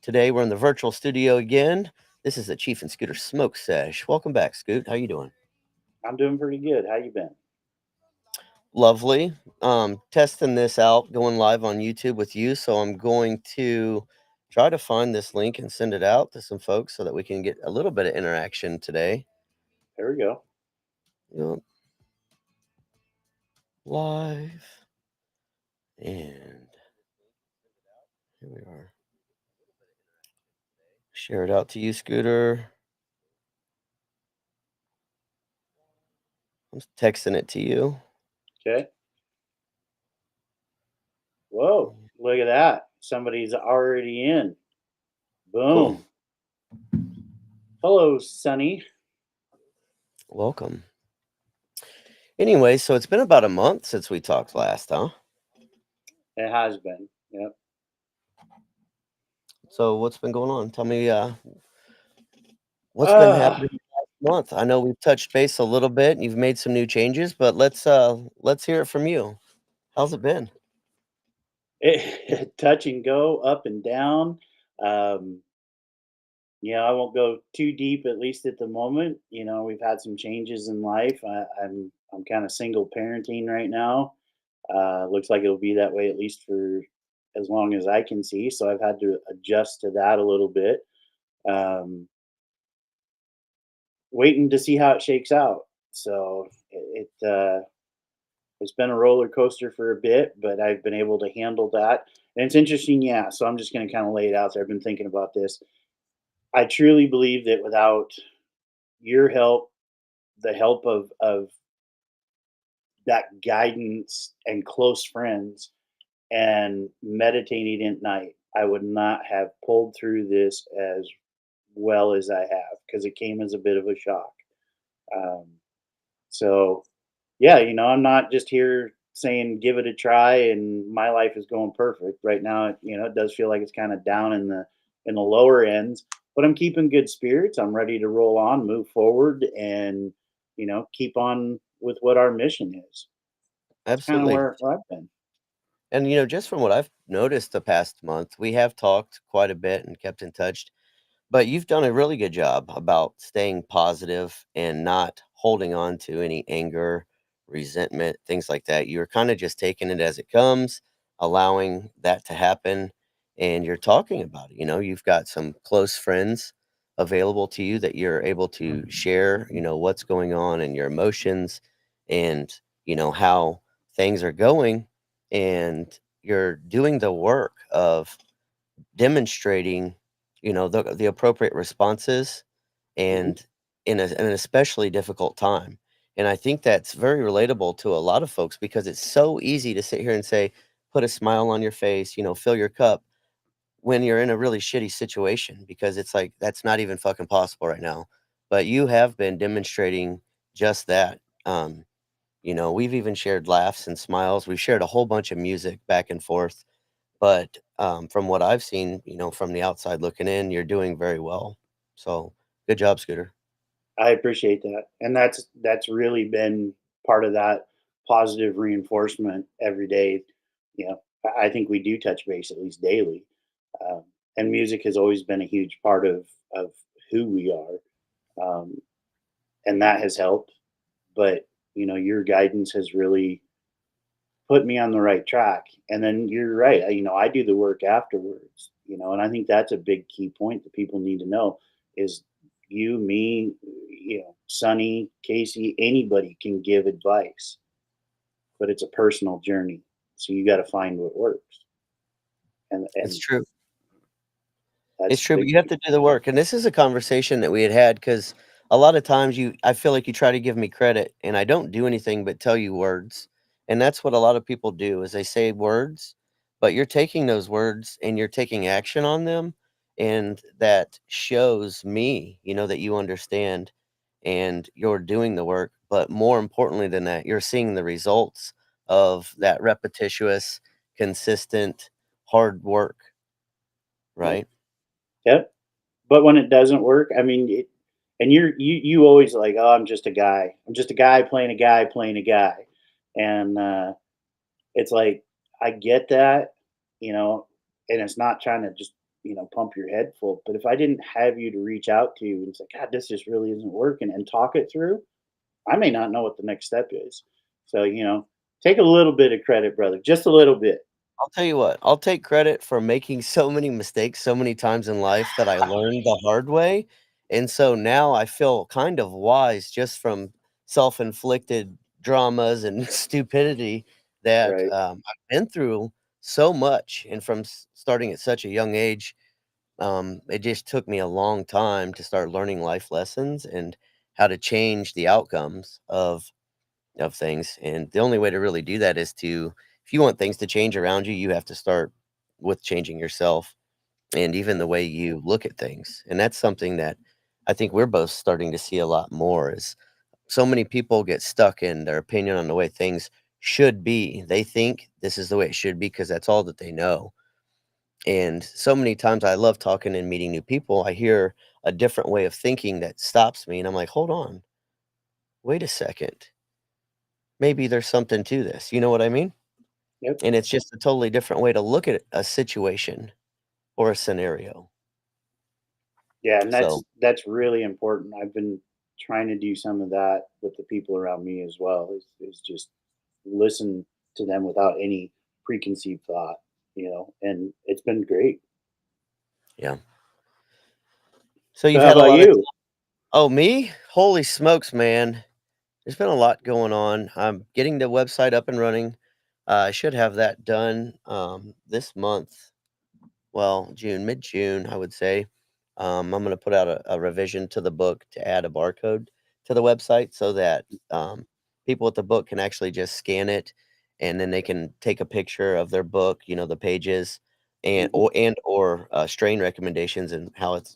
Today we're in the virtual studio again. This is the Chief and Scooter Smoke Sesh. Welcome back, Scoot. How you doing? I'm doing pretty good. How you been? Lovely. Testing this out, going live on YouTube with you. So I'm going to try to find this link and send it out to some folks so that we can get a little bit of interaction today. There we go. You know, live. And here we are. Share it out to you, Scooter. I'm texting it to you. Okay. Whoa, look at that. Somebody's already in. Cool. Boom. Hello, Sonny. Welcome. Anyway, so it's been about a month since we talked last, huh? It has been. Yep. So what's been going on? Tell me what's been Uh, happening last month. I know we've touched base a little bit and you've made some new changes, but let's hear it from you. How's it been? touch and go, up and down. Um, I won't go too deep, at least at the moment. We've had some changes in life. I'm kind of single parenting right now. Looks like it'll be that way at least for as long as I can see. So I've had to adjust to that a little bit. Um, Waiting to see how it shakes out. So it's been a roller coaster for a bit, but I've been able to handle that. And it's interesting, yeah. So I'm just going to kind of lay it out there. I've been thinking about this. I truly believe that without your help, the help of that guidance and close friends and meditating at night, I would not have pulled through this as well as I have because it came as a bit of a shock. Um, so yeah, I'm not just here saying give it a try and my life is going perfect right now. It does feel like it's kind of down in the lower ends, but I'm keeping good spirits. I'm ready to roll on, move forward, and keep on with what our mission is. It's kind of Absolutely. where I've been. And just from what I've noticed the past month, we have talked quite a bit and kept in touch. But you've done a really good job about staying positive and not holding on to any anger, resentment, things like that. You're kind of just taking it as it comes, allowing that to happen, and you're talking about it. You've got some close friends available to you that you're able to share, what's going on and your emotions and, how things are going. And you're doing the work of demonstrating, the appropriate responses Hmm. and in an especially difficult time. And I think that's very relatable to a lot of folks because it's so easy to sit here and say, put a smile on your face, fill your cup when you're in a really shitty situation because it's like that's not even fucking possible right now. But you have been demonstrating just that. We've even shared laughs and smiles. We've shared a whole bunch of music back and forth, but, from what I've seen, from the outside looking in, you're doing very well. So, good job, Scooter. I appreciate that, and that's really been part of that positive reinforcement every day. I think we do touch base at least daily, um, and music has always been a huge part of who we are, and that has helped. But your guidance has really put me on the right track. And then you're right. I do the work afterwards. And I think that's a big key point that people need to know is you, me, Sonny, Casey, anybody can give advice, but it's a personal journey. So you got to find what works. And It's and true. It's that's the true, but big you have thing. to do the work, and this is a conversation that we had because a lot of times I feel like you try to give me credit, and I don't do anything but tell you words, and that's what a lot of people do is they say words, but you're taking those words and you're taking action on them, and that shows me, that you understand and you're doing the work, but more importantly than that, you're seeing the results of that repetitious, consistent, hard work, Yep. right? Yep. But when it doesn't work, I mean, and you always like, oh, I'm just a guy. I'm just a guy playing a guy playing a guy, and it's like I get that, you know, and it's not trying to just pump your head full. But if I didn't have you to reach out to and say, God, this just really isn't working, and talk it through, I may not know what the next step is. So, take a little bit of credit, brother, just a little bit. I'll tell you what, I'll take credit for making so many mistakes so many times in life that I learned the hard way, and so now I feel kind of wise just from self-inflicted dramas and stupidity that, Right. I've been through so much, and from starting at such a young age, it just took me a long time to start learning life lessons and how to change the outcomes of things, and the only way to really do that is to if you want things to change around you, you have to start with changing yourself and even the way you look at things, and that's something that I think we're both starting to see a lot more is so many people get stuck in their opinion on the way things should be. They think this is the way it should be because that's all that they know, and so many times I love talking and meeting new people, I hear a different way of thinking that stops me, and I'm like, "Hold on, wait a second. Maybe there's something to this." You know what I mean? Yep. And it's just a totally different way to look at a situation or a scenario. Yeah, and So, that's really important. I've been trying to do some of that with the people around me as well. Is just listen to them without any preconceived thought, and it's been great. yeah. So So you've how had a about lot of you? Oh, me? Holy smokes, man. There's been a lot going on. I'm getting the website up and running. I should have that done, this month. Well, June, mid-June, I would say. I'm gonna put out a revision to the book to add a barcode to the website so that, people with the book can actually just scan it, and then they can take a picture of their book, the pages, Hmm. or strain recommendations and how it's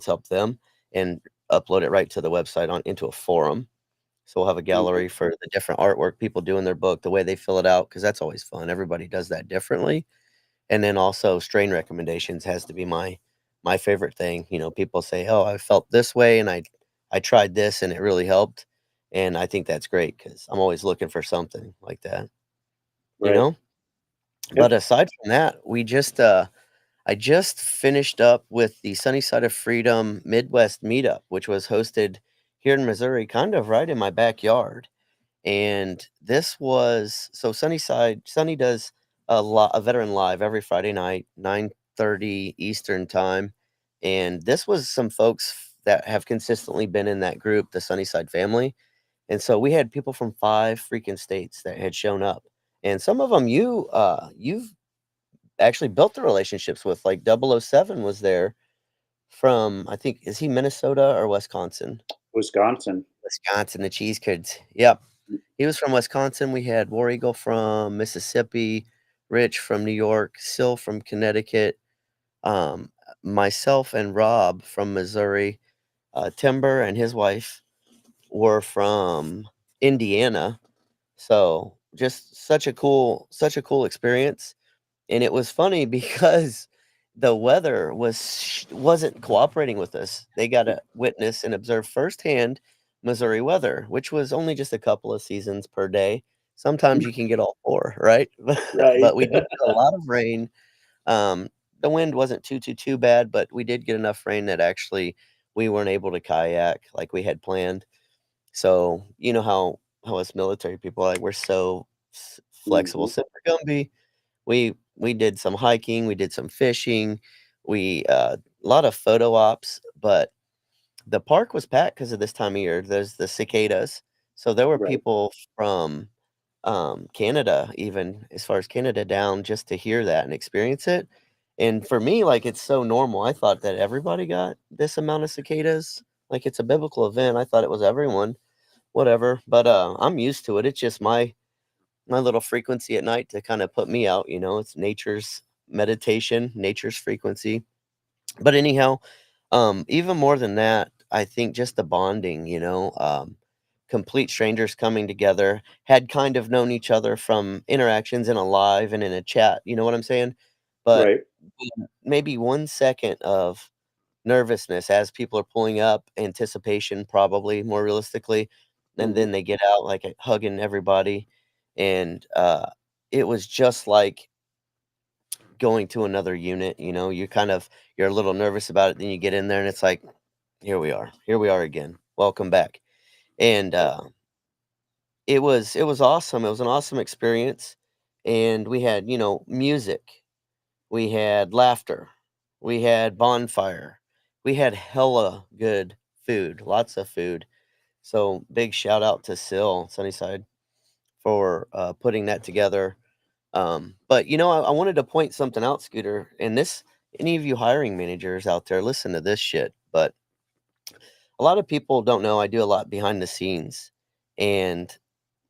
helped them, and upload it right to the website on into a forum. So we'll have a Okay. gallery for the different artwork people do in their book, the way they fill it out, because that's always fun. Everybody does that differently. And then also strain recommendations has to be my favorite thing. People say, "Oh, I felt this way and I tried this and it really helped." And I think that's great because I'm always looking for something like that, you Right. know? But Yep. aside from that, I just finished up with the Sunny Side of Freedom Midwest meetup, which was hosted here in Missouri, kind of right in my backyard. And this was so Sunny does a veteran live every Friday night, 9:30 Eastern time, and this was some folks that have consistently been in that group, the Sunnyside family, and so we had people from 5 freaking states that had shown up, and some of them you've actually built the relationships with, like, 007 was there from, I think is he Minnesota or Wisconsin? Wisconsin. Wisconsin, the cheese kids, yep. He was from Wisconsin, we had War Eagle from Mississippi, Rich from New York, Sil from Connecticut, myself and Rob from Missouri, Timber and his wife were from Indiana, so just such a cool experience. And it was funny because the weather wasn't cooperating with us. They got to witness and observe firsthand Missouri weather, which was only just a couple of seasons per day. Sometimes you can get all 4, right? Right. But we did get a lot of rain. Um, the wind wasn't too bad, but we did get enough rain that actually we weren't able to kayak like we had planned. So, you know how us military people are like, we're so flexible, Hmm. super Gumby. We did some hiking, we did some fishing, a lot of photo ops, but the park was packed because of this time of year. There's the cicadas, so there were Right. people from, Canada, even as far as Canada down just to hear that and experience it, and for me, like, it's so normal. I thought that everybody got this amount of cicadas, like, it's a biblical event. I thought it was everyone, whatever, but, I'm used to it. It's just my little frequency at night to kinda put me out, it's nature's meditation, nature's frequency. But anyhow, even more than that, I think just the bonding, complete strangers coming together, had kind of known each other from interactions in a live and in a chat, you know what I'm saying? But Right. maybe 1 second of nervousness as people are pulling up, anticipation probably more realistically, and Hmm. then they get out, like, hugging everybody, and, it was just like going to another unit, you're a little nervous about it, then you get in there and it's like, here we are. Here we are again. Welcome back. And it was awesome. It was an awesome experience. And we had, music, we had laughter, we had bonfire, we had hella good food, lots of food. So big shout out to Sunnyside for putting that together. But I wanted to point something out, Scooter, and this any of you hiring managers out there, listen to this shit. But a lot of people don't know I do a lot behind the scenes. And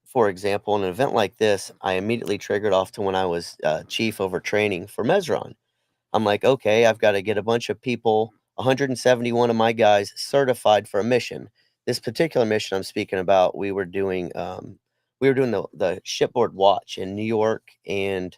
for example, in an event like this, I immediately triggered off to when I was chief over training for Mesron. I'm like, okay, I've got to get a bunch of people, 171 of my guys certified for a mission. This particular mission I'm speaking about, we were doing the shipboard watch in New York and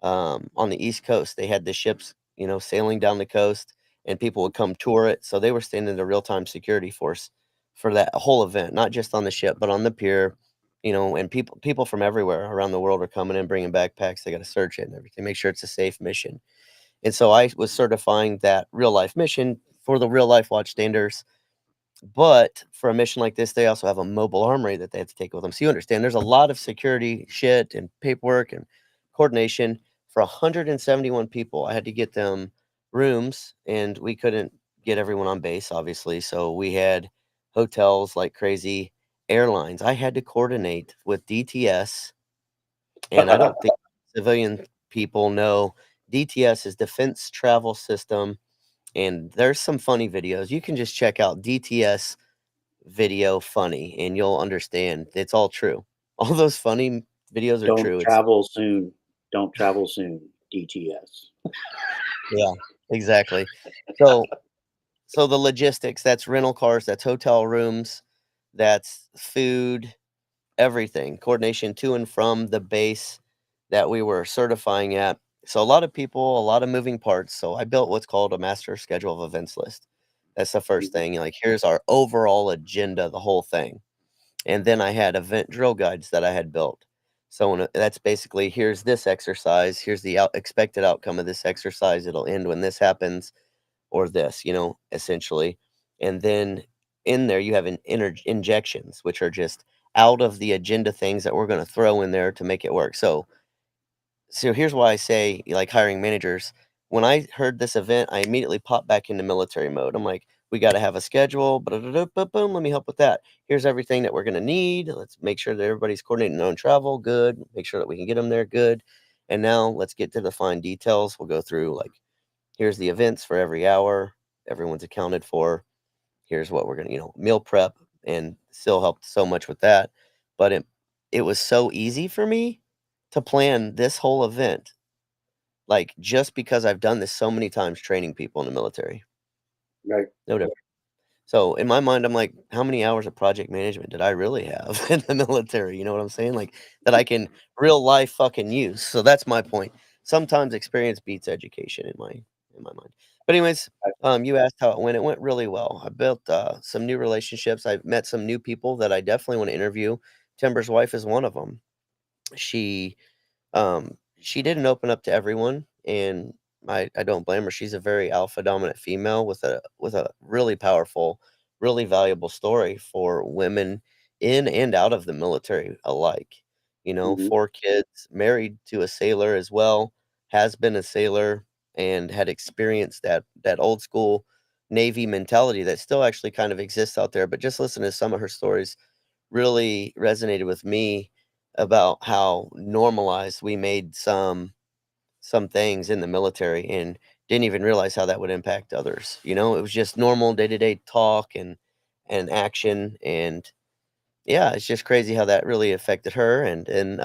on the East Coast. They had the ships, sailing down the coast, and people would come tour it. So they were standing the real time security force for that whole event, not just on the ship, but on the pier. And people from everywhere around the world are coming in, bringing backpacks. They got to search it and everything, make sure it's a safe mission. And so I was certifying that real life mission for the real life watch standards. But for a mission like this, they also have a mobile armory that they have to take with them. So you understand there's a lot of security shit and paperwork and coordination for 171 people. I had to get them rooms, and we couldn't get everyone on base, obviously. So we had hotels like crazy, airlines. I had to coordinate with DTS, and I don't think civilian people know DTS is Defense Travel System, and there's some funny videos. You can just check out DTS video funny, and you'll understand it's all true. All those funny videos are Don't true. It's travel soon. Don't travel soon. DTS. yeah, exactly. So so the logistics, that's rental cars, that's hotel rooms, that's food, everything, coordination to and from the base that we were certifying at. So a lot of people, a lot of moving parts. So I built what's called a master schedule of events list. That's the first Mhm, thing. Like, here's our overall agenda, the whole thing. And then I had event drill guides that I had built. So that's basically, here's this exercise, here's the expected outcome of this exercise. It'll end when this happens, or this, essentially. And then in there, you have injections, which are just out of the agenda things that we're going to throw in there to make it work. So here's why I say, like, hiring managers, when I heard this event, I immediately popped back into military mode. I'm like, we got to have a schedule. Boom, let me help with that. Here's everything that we're going to need. Let's make sure that everybody's coordinating their own travel. Good. Make sure that we can get them there. Good. And now let's get to the fine details. We'll go through, like, here's the events for every hour. Everyone's accounted for. Here's what we're going to, meal prep, and still helped so much with that. But it was so easy for me to plan this whole event, like, just because I've done this so many times training people in the military. right. No different. So in my mind, I'm like, how many hours of project management did I really have in the military? You know what I'm saying? Like, that I can real life fucking use. So that's my point. Sometimes experience beats education in my mind. But anyways, I you asked how it went. It went really well. I built some new relationships. I've met some new people that I definitely want to interview. Timber's wife is one of them. She she didn't open up to everyone, and I don't blame her. She's a very alpha dominant female with a really powerful, really valuable story for women in and out of the military alike. mhm, 4 kids, married to a sailor as well, has been a sailor, and had experienced that old school Navy mentality that still actually kind of exists out there. But just listen to some of her stories really resonated with me about how normalized we made some things in the military, and didn't even realize how that would impact others. It was just normal day-to-day talk and action, and yeah, it's just crazy how that really affected her. And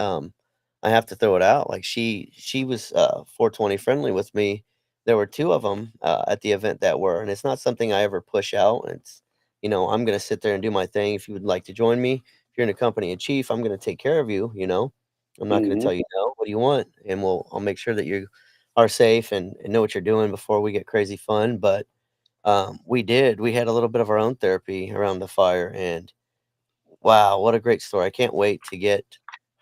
I have to throw it out, like, she was 420 friendly with me. There were 2 of them at the event that were, and it's not something I ever push out. It's, I'm gonna sit there and do my thing. If you would like to join me, if you're in a company of chief, I'm gonna take care of you. I'm not gonna mhm. tell you no. What do you want? And I'll make sure that you are safe and know what you're doing before we get crazy fun. But we had a little bit of our own therapy around the fire, and wow, what a great story. I can't wait to get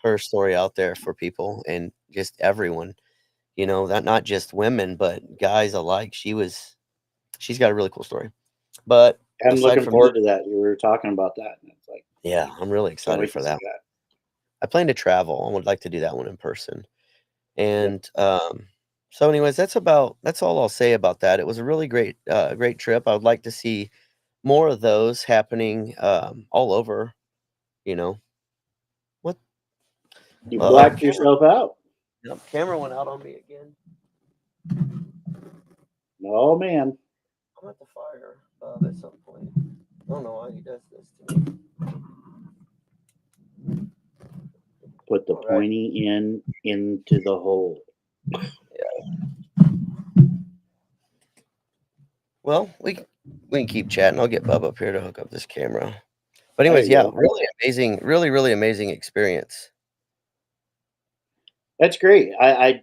her story out there for people and just everyone. that not just women, but guys alike. She's got a really cool story. But I'm aside looking from that, forward to that. You were talking about that, and it's like, yeah, I'm really can't excited wait to for see that. that. I plan to travel. I would like to do that one in person. Yep. And so anyways, that's all I'll say about that. It was a really great trip. I would like to see more of those happening all over, you know. What You uh-oh, blacked camera. yourself out. Yep, camera went out on me again. Oh man, I'm at the fire at some point. I don't know why he does this to me. put the All right. pointy end into the hole. Yeah. Well, we can keep chatting. I'll get Bub up here to hook up this camera. But There anyways, you yeah, go. really amazing, really amazing experience. That's great. I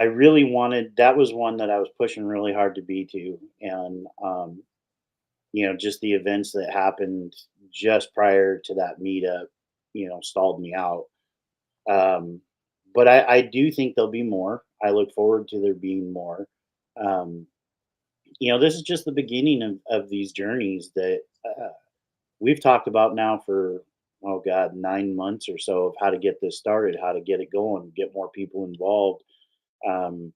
really wanted. That was one that I was pushing really hard to be to, and just the events that happened just prior to that meetup, stalled me out. Um, but I do think there'll be more. I look forward to there being more. Um, this is just the beginning of these journeys that we've talked about now for, oh God, 9 months or so of how to get this started, how to get it going, get more people involved. Um,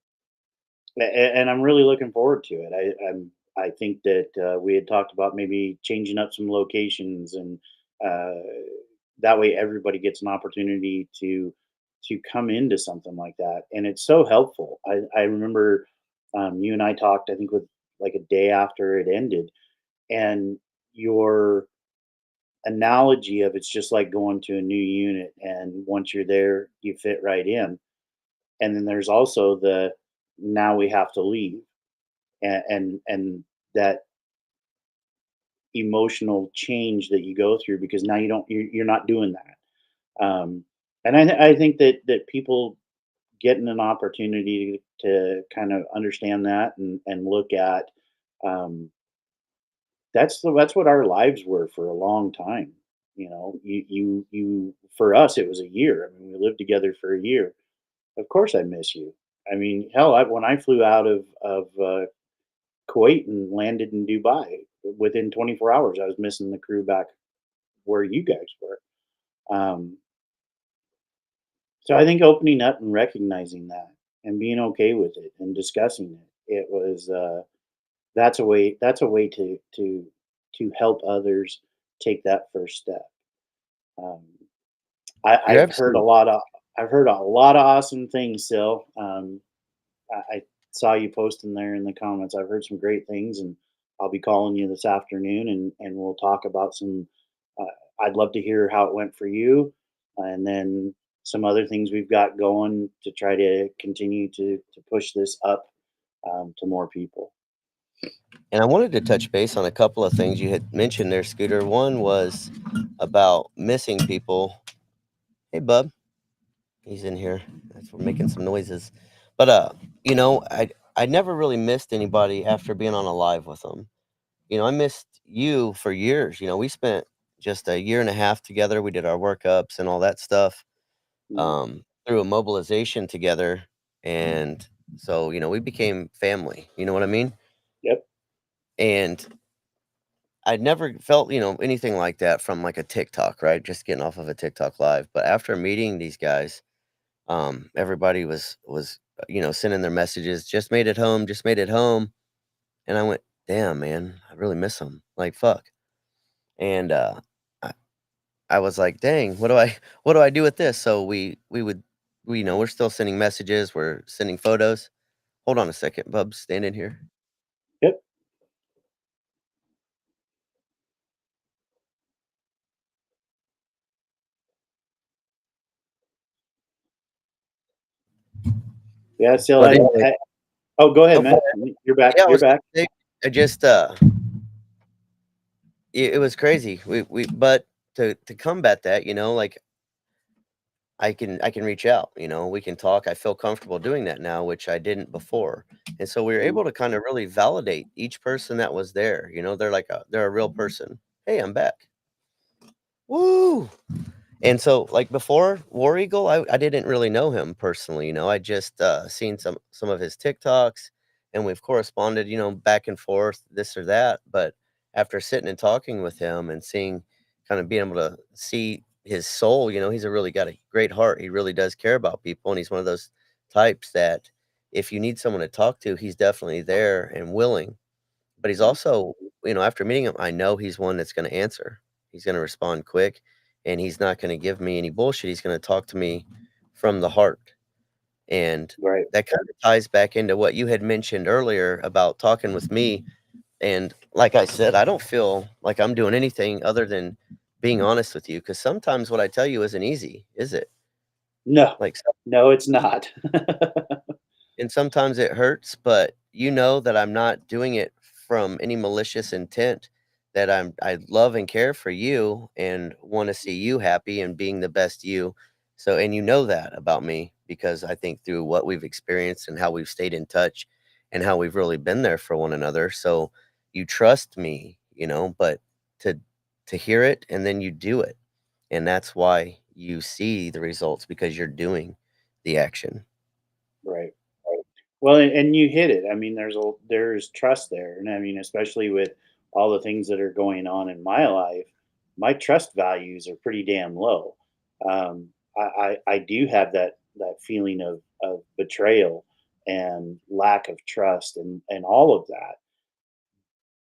and I'm really looking forward to it. I think that we had talked about maybe changing up some locations, and uh, that way everybody gets an opportunity to come into something like that, and it's so helpful. I remember you and I talked, I think, with like a day after it ended, and your analogy of it's just like going to a new unit, and once you're there, you fit right in. And then there's also the now we have to leave, and that emotional change that you go through because now you're not doing that. And I think that people getting an opportunity to kind of understand that and look at, um, that's what our lives were for a long time. You for us it was a year. I mean, we lived together for a year. Of course, I miss you. I mean, hell, when I flew out of Kuwait and landed in Dubai, within 24 hours, I was missing the crew back where you guys were. Um, so I think opening up and recognizing that and being okay with it and discussing it was that's a way to help others take that first step. Um, You're I've heard a absolutely lot of I've heard a lot of awesome things, Sil. I saw you posting there in the comments. I've heard some great things, and I'll be calling you this afternoon, and we'll talk about some. Uh, I'd love to hear how it went for you, and then some other things we've got going to try to continue to push this up to more people. and I wanted to touch base on a couple of things you had mentioned there, Scooter. One was about missing people. Hey, Bub, he's in here. We're making some noises. But I never really missed anybody after being on a live with them. I missed you for years. We spent just a year and a half together. We did our workups and all that stuff Mm, through a mobilization together, and so we became family. You know what I mean? yep. And I'd never felt, anything like that from like a TikTok, right? Just getting off of a TikTok live. But after meeting these guys, everybody was sending their messages, just made it home. And I went, damn, man, I really miss them. Like, fuck. And I, I was like, dang, what do I do with this? So we're still sending messages, we're sending photos. Hold on a second, Bub, stand in here. Yep. Yeah. Still, But anyway, oh, go ahead, oh, man. You're back. yeah, I You're was back. gonna say, I just it was crazy. We but to combat that, like I can reach out, we can talk. I feel comfortable doing that now, which I didn't before. And so we were Mm, able to kind of really validate each person that was there. They're a real person. Hey, I'm back. Woo! And so, like, before War Eagle, I didn't really know him personally, I just, seen some of his TikToks, and we've corresponded, back and forth, this or that, but after sitting and talking with him and seeing kinda being able to see his soul, he's a really got a great heart, he really does care about people, and he's one of those types that if you need someone to talk to, he's definitely there and willing. But he's also after meeting him, I know he's one that's gonna answer. He's gonna respond quick, and he's not gonna give me any bullshit, he's gonna talk to me from the heart, and Right. that kinda ties back into what you had mentioned earlier about talking with me, and like I said, I don't feel like I'm doing anything other than being honest with you, because sometimes what I tell you isn't easy, is it? No, Like, no, it's not. and sometimes it hurts, but you know that I'm not doing it from any malicious intent, that I love and care for you and wanna see you happy and being the best you. So and you know that about me because I think through what we've experienced and how we've stayed in touch and how we've really been there for one another, so you trust me, but to to hear it and then you do it, and that's why you see the results because you're doing the action. Right. Well, and you hit it. I mean, there's trust there, and I mean, especially with all the things that are going on in my life, my trust values are pretty damn low. I do have that feeling of betrayal and lack of trust and all of that.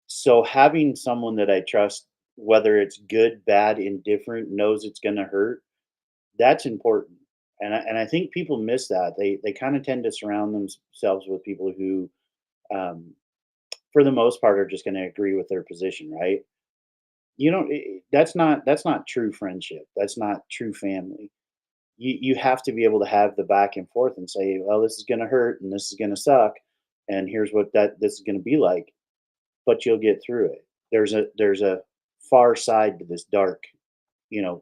So having someone that I trust, whether it's good, bad, indifferent, knows it's going to hurt, that's important. And I think people miss that. They kind of tend to surround themselves with people who, um, for the most part, are just going to agree with their position, right? You know, that's not true friendship. That's not true family. You have to be able to have the back and forth and say, well, this is going to hurt and this is going to suck, and here's what that this is going to be like. But you'll get through it. There's a far side to this dark,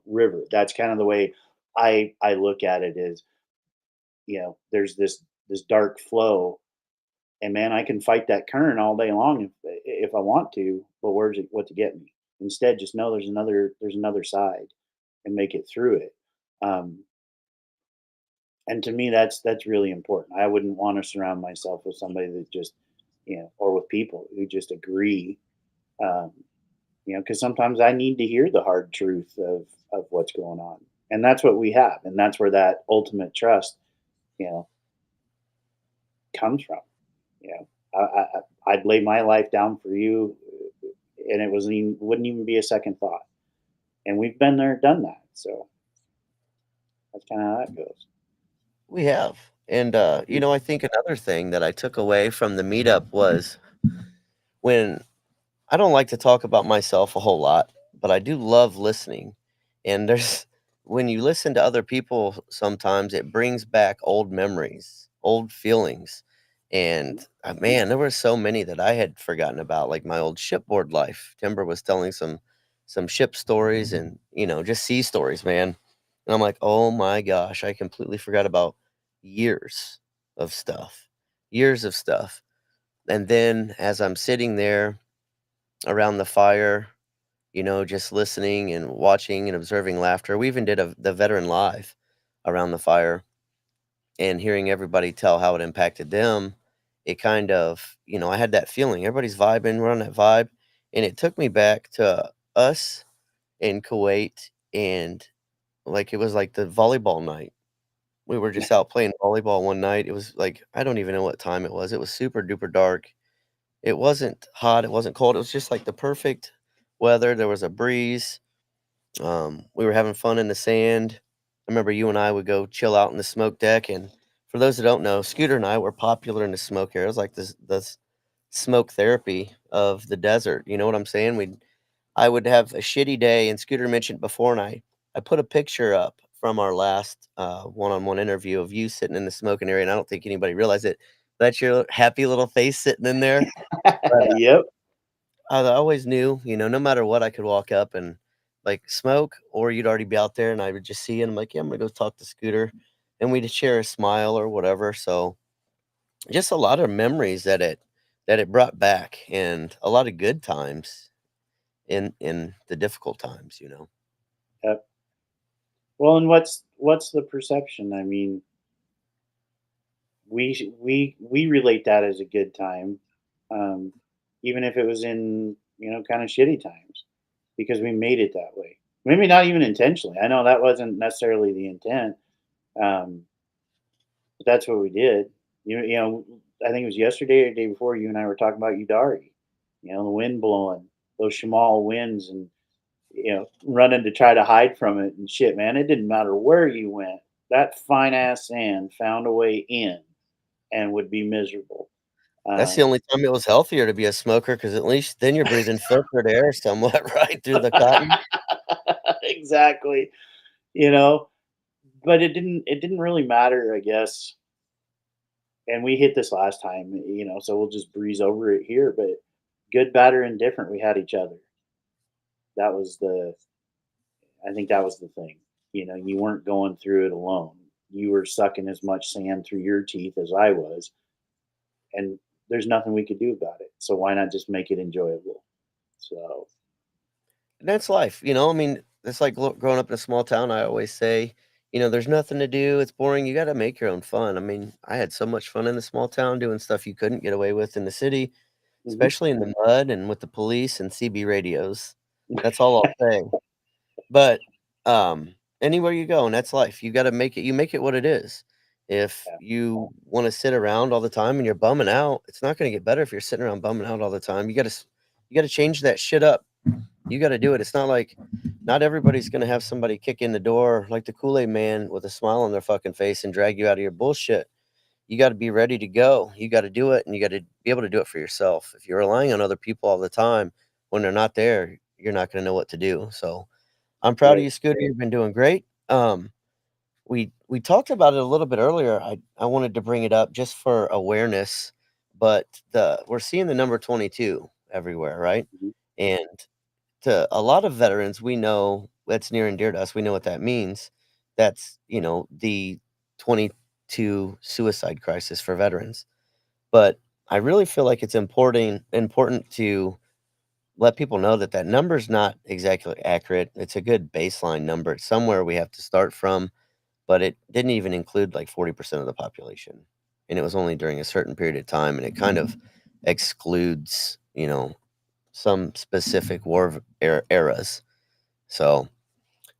river. That's kind of the way I look at it. Is there's this dark flow, and man, I can fight that current all day long if I want to, but where's it what to get me? Instead, just know there's another side and make it through it. Um, and to me, that's really important. I wouldn't want to surround myself with somebody that just, or with people who just agree. Um, because sometimes I need to hear the hard truth of what's going on, and that's what we have, and that's where that ultimate trust, you know, comes from. You know, I'd lay my life down for you, and it wouldn't even be a second thought. And we've been there, done that. So that's kind of how that goes. We have. And, Mhm. I think another thing that I took away from the meetup was when I don't like to talk about myself a whole lot, but I do love listening. And there's when you listen to other people, sometimes it brings back old memories, old feelings. And man, there were so many that I had forgotten about, like my old shipboard life. Timber was telling some ship stories and just sea stories, man. And I'm like, oh my gosh, I completely forgot about years of stuff, years of stuff. And then as I'm sitting there around the fire, just listening and watching and observing laughter. We even did the veteran live around the fire and hearing everybody tell how it impacted them. It kind of, I had that feeling. Everybody's vibing, we're on that vibe. And it took me back to us in Kuwait and like it was like the volleyball night. We were just out playing volleyball one night. It was like, I don't even know what time it was. It was super duper dark. It wasn't hot, it wasn't cold, it was just, like, the perfect weather, there was a breeze, we were having fun in the sand. I remember you and I would go chill out in the smoke deck, and for those that don't know, Scooter and I were popular in the smoke area, it was like this smoke therapy of the desert, you know what I'm saying? I would have a shitty day, and Scooter mentioned before, and I put a picture up from our last, one-on-one interview of you sitting in the smoking area, and I don't think anybody realized it. That's your happy little face sitting in there. Yep. I always knew, no matter what, I could walk up and, like, smoke, or you'd already be out there, and I would just see you, and I'm like, "Yeah, I'm gonna go talk to Scooter," and we'd share a smile or whatever, so, just a lot of memories that it brought back, and a lot of good times in the difficult times, you know? Yep. Well, and what's the perception? I mean, we relate that as a good time, um, even if it was in, kind of shitty times, because we made it that way. Maybe not even intentionally. I know that wasn't necessarily the intent, um, but that's what we did. I think it was yesterday or the day before you and I were talking about Udari. The wind blowing, those Shamal winds, and running to try to hide from it and shit, man. It didn't matter where you went. That fine ass sand found a way in and would be miserable. That's the Um, only time it was healthier to be a smoker, because at least then you're breathing filtered air somewhat right through the cotton. exactly. You know, but it didn't really matter, I guess. And we hit this last time, so we'll just breeze over it here. But good, bad, or indifferent, we had each other. That was the I think that was the thing. You weren't going through it alone. You were sucking as much sand through your teeth as I was, and there's nothing we could do about it. So why not just make it enjoyable? So And that's life, I mean, it's like growing up in a small town. I always say, there's nothing to do. It's boring. You got to make your own fun. I mean, I had so much fun in the small town doing stuff you couldn't get away with in the city, mhm. especially in the mud and with the police and CB radios. That's all I'll say. But, anywhere you go, and that's life, you make it what it is. If Yeah, you wanna sit around all the time and you're bumming out, it's not gonna get better if you're sitting around bumming out all the time. You gotta change that shit up. You gotta do it. It's not like not everybody's gonna have somebody kick in the door like the Kool-Aid man with a smile on their fucking face and drag you out of your bullshit. You gotta be ready to go. You gotta do it, and you gotta be able to do it for yourself. If you're relying on other people all the time when they're not there, you're not gonna know what to do. So I'm proud of right, you, Scooter. You've been doing great. We talked about it a little bit earlier. I wanted to bring it up just for awareness, but we're seeing the number 22 everywhere, right? mhm, And to a lot of veterans, we know that's near and dear to us. We know what that means. That's, the 22 suicide crisis for veterans. But I really feel like it's important to let people know that that number's not exactly accurate. It's a good baseline number. It's somewhere we have to start from, but it didn't even include like 40% of the population. And it was only during a certain period of time, and it kind of excludes, some specific eras. So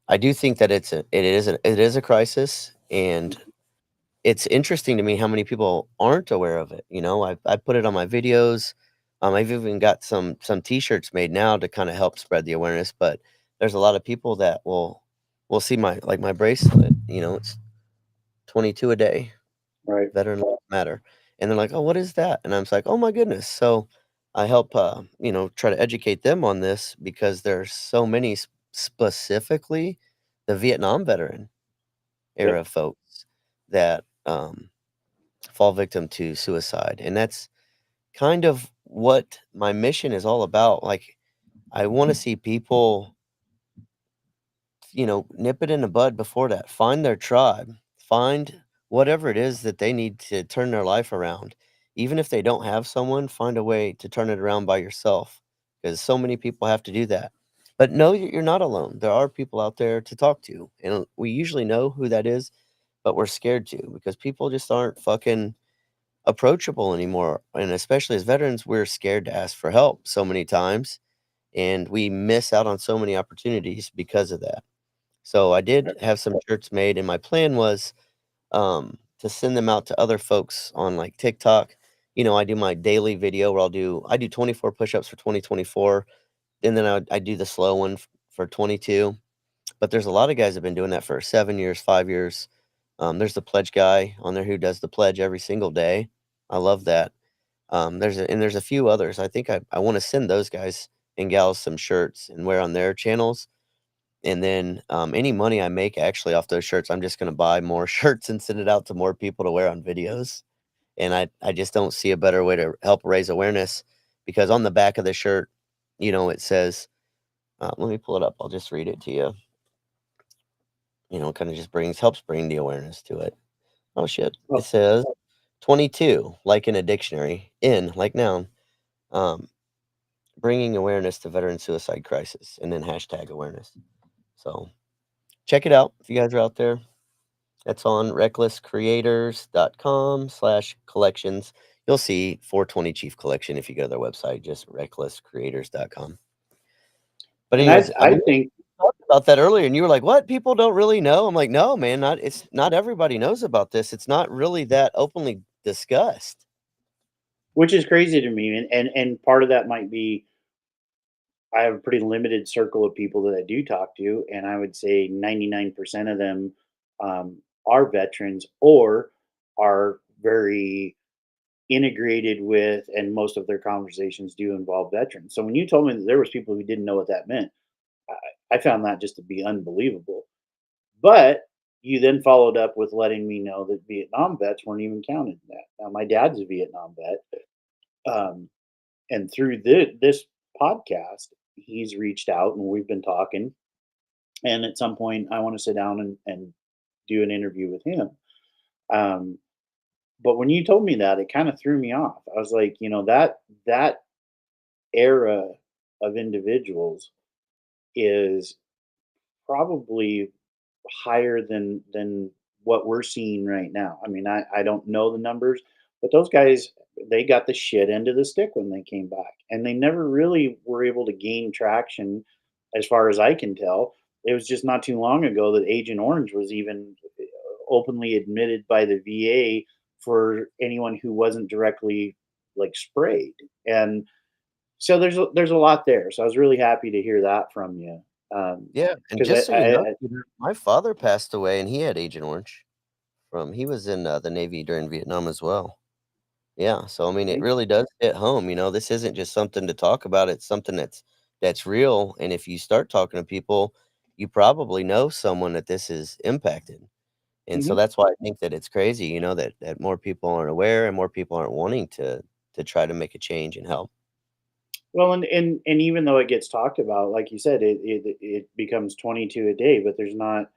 I do think that it is a crisis, and mhm, it's interesting to me how many people aren't aware of it. I put it on my videos. I've even got some T-shirts made now to kinda help spread the awareness, but there's a lot of people that will see my bracelet, it's 22 a day, right, veteran lives matter, and they're like, "Oh, what is that?" And I'm just like, "Oh my goodness." So I help, try to educate them on this because there's so many, specifically the Vietnam veteran yep, era folks that, fall victim to suicide, and that's kind of what my mission is all about. Like, I wanna see people, nip it in the bud before that. Find their tribe. Find whatever it is that they need to turn their life around. Even if they don't have someone, find a way to turn it around by yourself, because so many people have to do that. But know that you're not alone. There are people out there to talk to, and we usually know who that is, but we're scared to because people just aren't fucking approachable anymore, and especially as veterans, we're scared to ask for help so many times, and we miss out on so many opportunities because of that. So I did right, have some shirts made, and my plan was, to send them out to other folks on, like, TikTok. I do my daily video where I do 24 push-ups for 2024, and then I do the slow one for 22, but there's a lot of guys that have been doing that for 7 years, 5 years. There's the pledge guy on there who does the pledge every single day. I love that. There's a few others. I think I wanna send those guys and gals some shirts and wear on their channels, and then, any money I make actually off those shirts, I'm just gonna buy more shirts and send it out to more people to wear on videos, and I just don't see a better way to help raise awareness, because on the back of the shirt, it says, let me pull it up, I'll just read it to you. Kinda just helps bring the awareness to it. Oh, shit. It oh, says 22, like in a dictionary, in, like noun, um, bringing awareness to veteran suicide crisis, and then hashtag awareness. So check it out if you guys are out there. That's on recklesscreators.com/collections. You'll see 420 Chief Collection if you go to their website, just recklesscreators.com. But And I anyways, I we think talked about that earlier, and you were like, "What? People don't really know?" I'm like, "No, man, not everybody knows about this. It's not really that openly discussed." which is crazy to me, and part of that might be I have a pretty limited circle of people that I do talk to, and I would say 99% of them are veterans or are very integrated with, and most of their conversations do involve veterans. So when you told me that there was people who didn't know what that meant, I found that just to be unbelievable. But you then followed up with letting me know that Vietnam vets weren't even counted in that. Now my dad's a Vietnam vet, um, and through this podcast, he's reached out and we've been talking. And at some point, I want to sit down and do an interview with him. Um, but when you told me that, it kind of threw me off. I was like, that era of individuals is probably higher than what we're seeing right now. I mean, I don't know the numbers, but those guys, they got the shit end of the stick when they came back, and they never really were able to gain traction, as far as I can tell. It was just not too long ago that Agent Orange was even openly admitted by the VA for anyone who wasn't directly like sprayed, and so there's a lot there. So I was really happy to hear that from you, Yeah, and because just so you know, Peter, my father passed away, and he had Agent Orange he was in, the Navy during Vietnam as well. Yeah, so, I mean, it I really does hit home, this isn't just something to talk about, it's something that's real, and if you start talking to people, you probably know someone that this is impacted, and so mhm. that's why I think that it's crazy, that more people aren't aware and more people aren't wanting to try to make a change and help. Well, and even though it gets talked about, like you said, it becomes 22 a day, but there's not,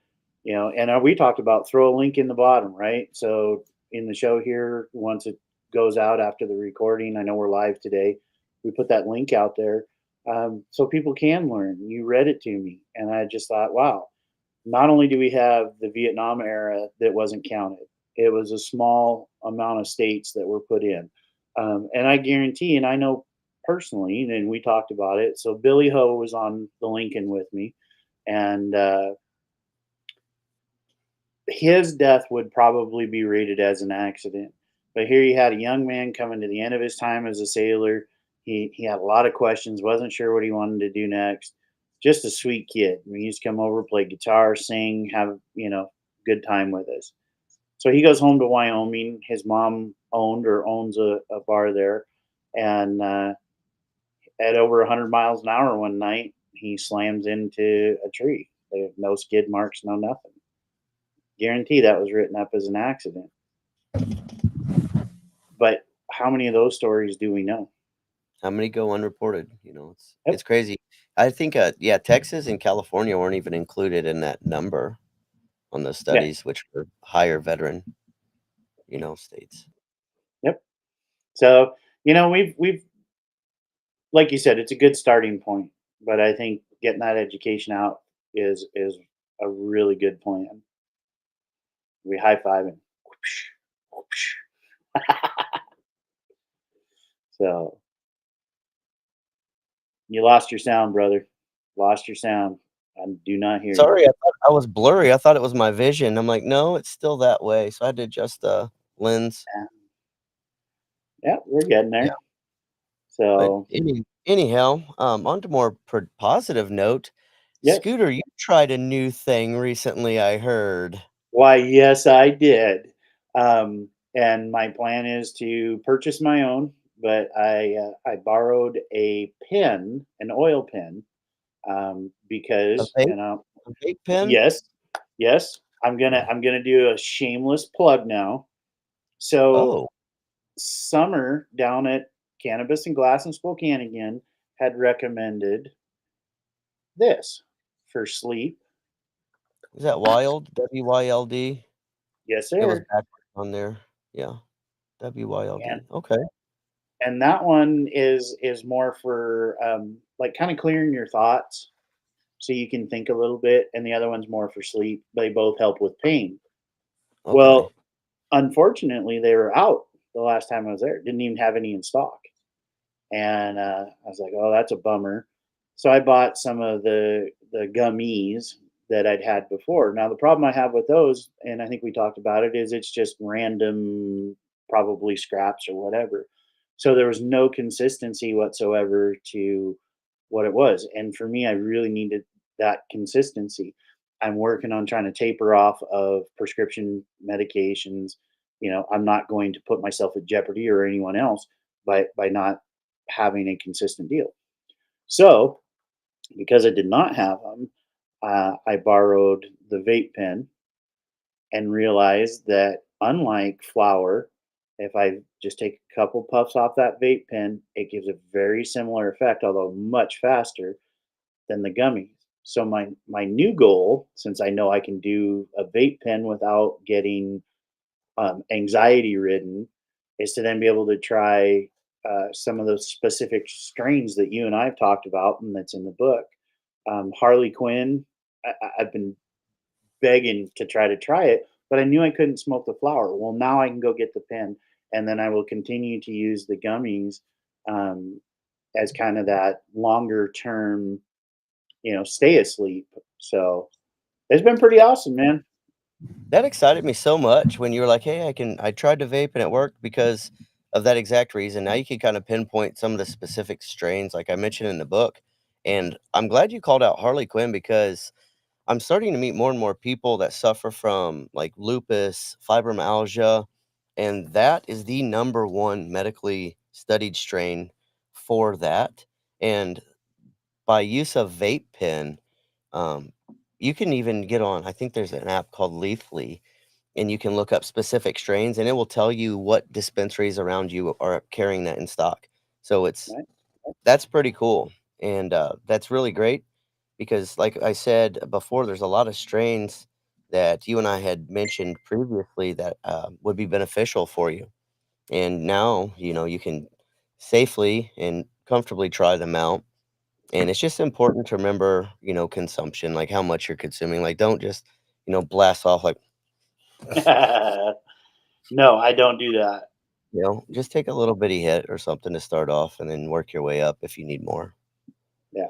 and we talked about throw a link in the bottom, right? So in the show here, once it goes out after the recording, I know we're live today. We put that link out there, so people can learn. You read it to me, and I just thought, wow, not only do we have the Vietnam era that wasn't counted, it was a small amount of states that were put in. And I guarantee, and I know personally, and we talked about it. So Billy Ho was on the Lincoln with me, and his death would probably be rated as an accident. But here you had a young man coming to the end of his time as a sailor. He had a lot of questions, wasn't sure what he wanted to do next. Just a sweet kid. I mean, he used to come over, play guitar, sing, have good time with us. So he goes home to Wyoming. His mom owned or owns a bar there, and at over 100 miles an hour one night, he slams into a tree. They have no skid marks, no nothing. Guarantee that was written up as an accident. But how many of those stories do we know? How many go unreported? It's Yep. crazy. I think, yeah, Texas and California weren't even included in that number on those Yeah. studies, which were higher veteran, states. Yep. So we've like you said, it's a good starting point. But I think getting that education out is a really good plan. We high five and whoosh, whoosh. So you lost your sound, brother. Lost your sound. I do not hear you. Sorry, I thought I was blurry. I thought it was my vision. I'm like, "No, it's still that way." So I had to adjust the lens. Yeah, yeah, we're getting Yeah, there. but So anyhow, on to more positive note, yes. Scooter, you tried a new thing recently, I heard. Why, yes, I did. And my plan is to purchase my own, but I borrowed a pen, an oil pen, A because vape a vape pen? yes, yes, Oh. I'm gonna do a shameless plug now. So Oh, Summer down at Cannabis and Glass in Spokane again had recommended this for sleep. is that Wild? WYLD? Yes, It was sir. backwards on there. Yeah, And WYLD. Okay. that one is more for like kind of clearing your thoughts. so you can think a little bit, and the other one's more for sleep. They both help with pain. Okay. Well, unfortunately, they were out the last time I was there. Didn't even have any in stock. And I was like, "Oh, that's a bummer." So I bought some of the gummies that I'd had before. Now the problem I have with those, and I think we talked about it, is it's just random, probably scraps or whatever. So there was no consistency whatsoever to what it was. And for me, I really needed that consistency. I'm working on trying to taper off of prescription medications. I'm not going to put myself at jeopardy or anyone else by not having a consistent deal. So, because I did not have them, I borrowed the vape pen and realized that unlike flour, if I just take a couple puffs off that vape pen, it gives a very similar effect, although much faster than the gummies. So my new goal, since I know I can do a vape pen without getting anxiety ridden, is to then be able to try some of those specific strains that you and I've talked about and that's in the book. Harley Quinn, I've been begging to try it, but I knew I couldn't smoke the flower. Well, now I can go get the pen, and then I will continue to use the gummies um, as kind of that longer term, stay asleep. So it's been pretty awesome, man. That excited me so much when you were like, "Hey, I tried to vape and it worked because of that exact reason." Now you can kinda pinpoint some of the specific strains like I mentioned in the book, and I'm glad you called out Harley Quinn because I'm starting to meet more and more people that suffer from, like, lupus, fibromyalgia, and that is the number 1 medically studied strain for that, and by use of vape pen, um, you can even get on I think there's an app called Leafly, and you can look up specific strains, and it will tell you what dispensaries around you are carrying that in stock. So Right? that's pretty cool, and, that's really great because, like I said before, there's a lot of strains that you and I had mentioned previously that, would be beneficial for you, and now, you can safely and comfortably try them out, and it's just important to remember, consumption, like, how much you're consuming, like, don't just, blast off, like, No, I don't do that. just take a little bitty hit or something to start off and then work your way up if you need more. Yeah.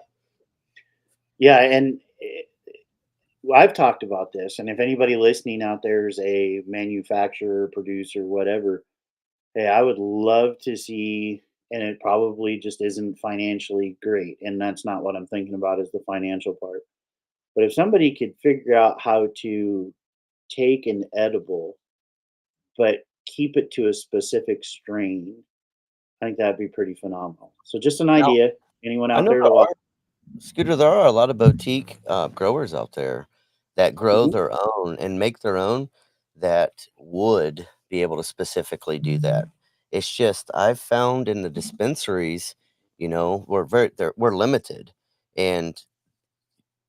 Yeah, and well, I've talked about this, and if anybody listening out there is a manufacturer, producer, whatever, hey, I would love to see, and it probably just isn't financially great, and that's not what I'm thinking about is the financial part. But if somebody could figure out how to take an edible, but keep it to a specific strain, I think that'd be pretty phenomenal. So just an Now, idea. Anyone I out know there there to watch? are Scooter, there are a lot of boutique, growers out there that grow Mhm. their own and make their own that would be able to specifically do that. It's just I've found in the dispensaries, we're limited, and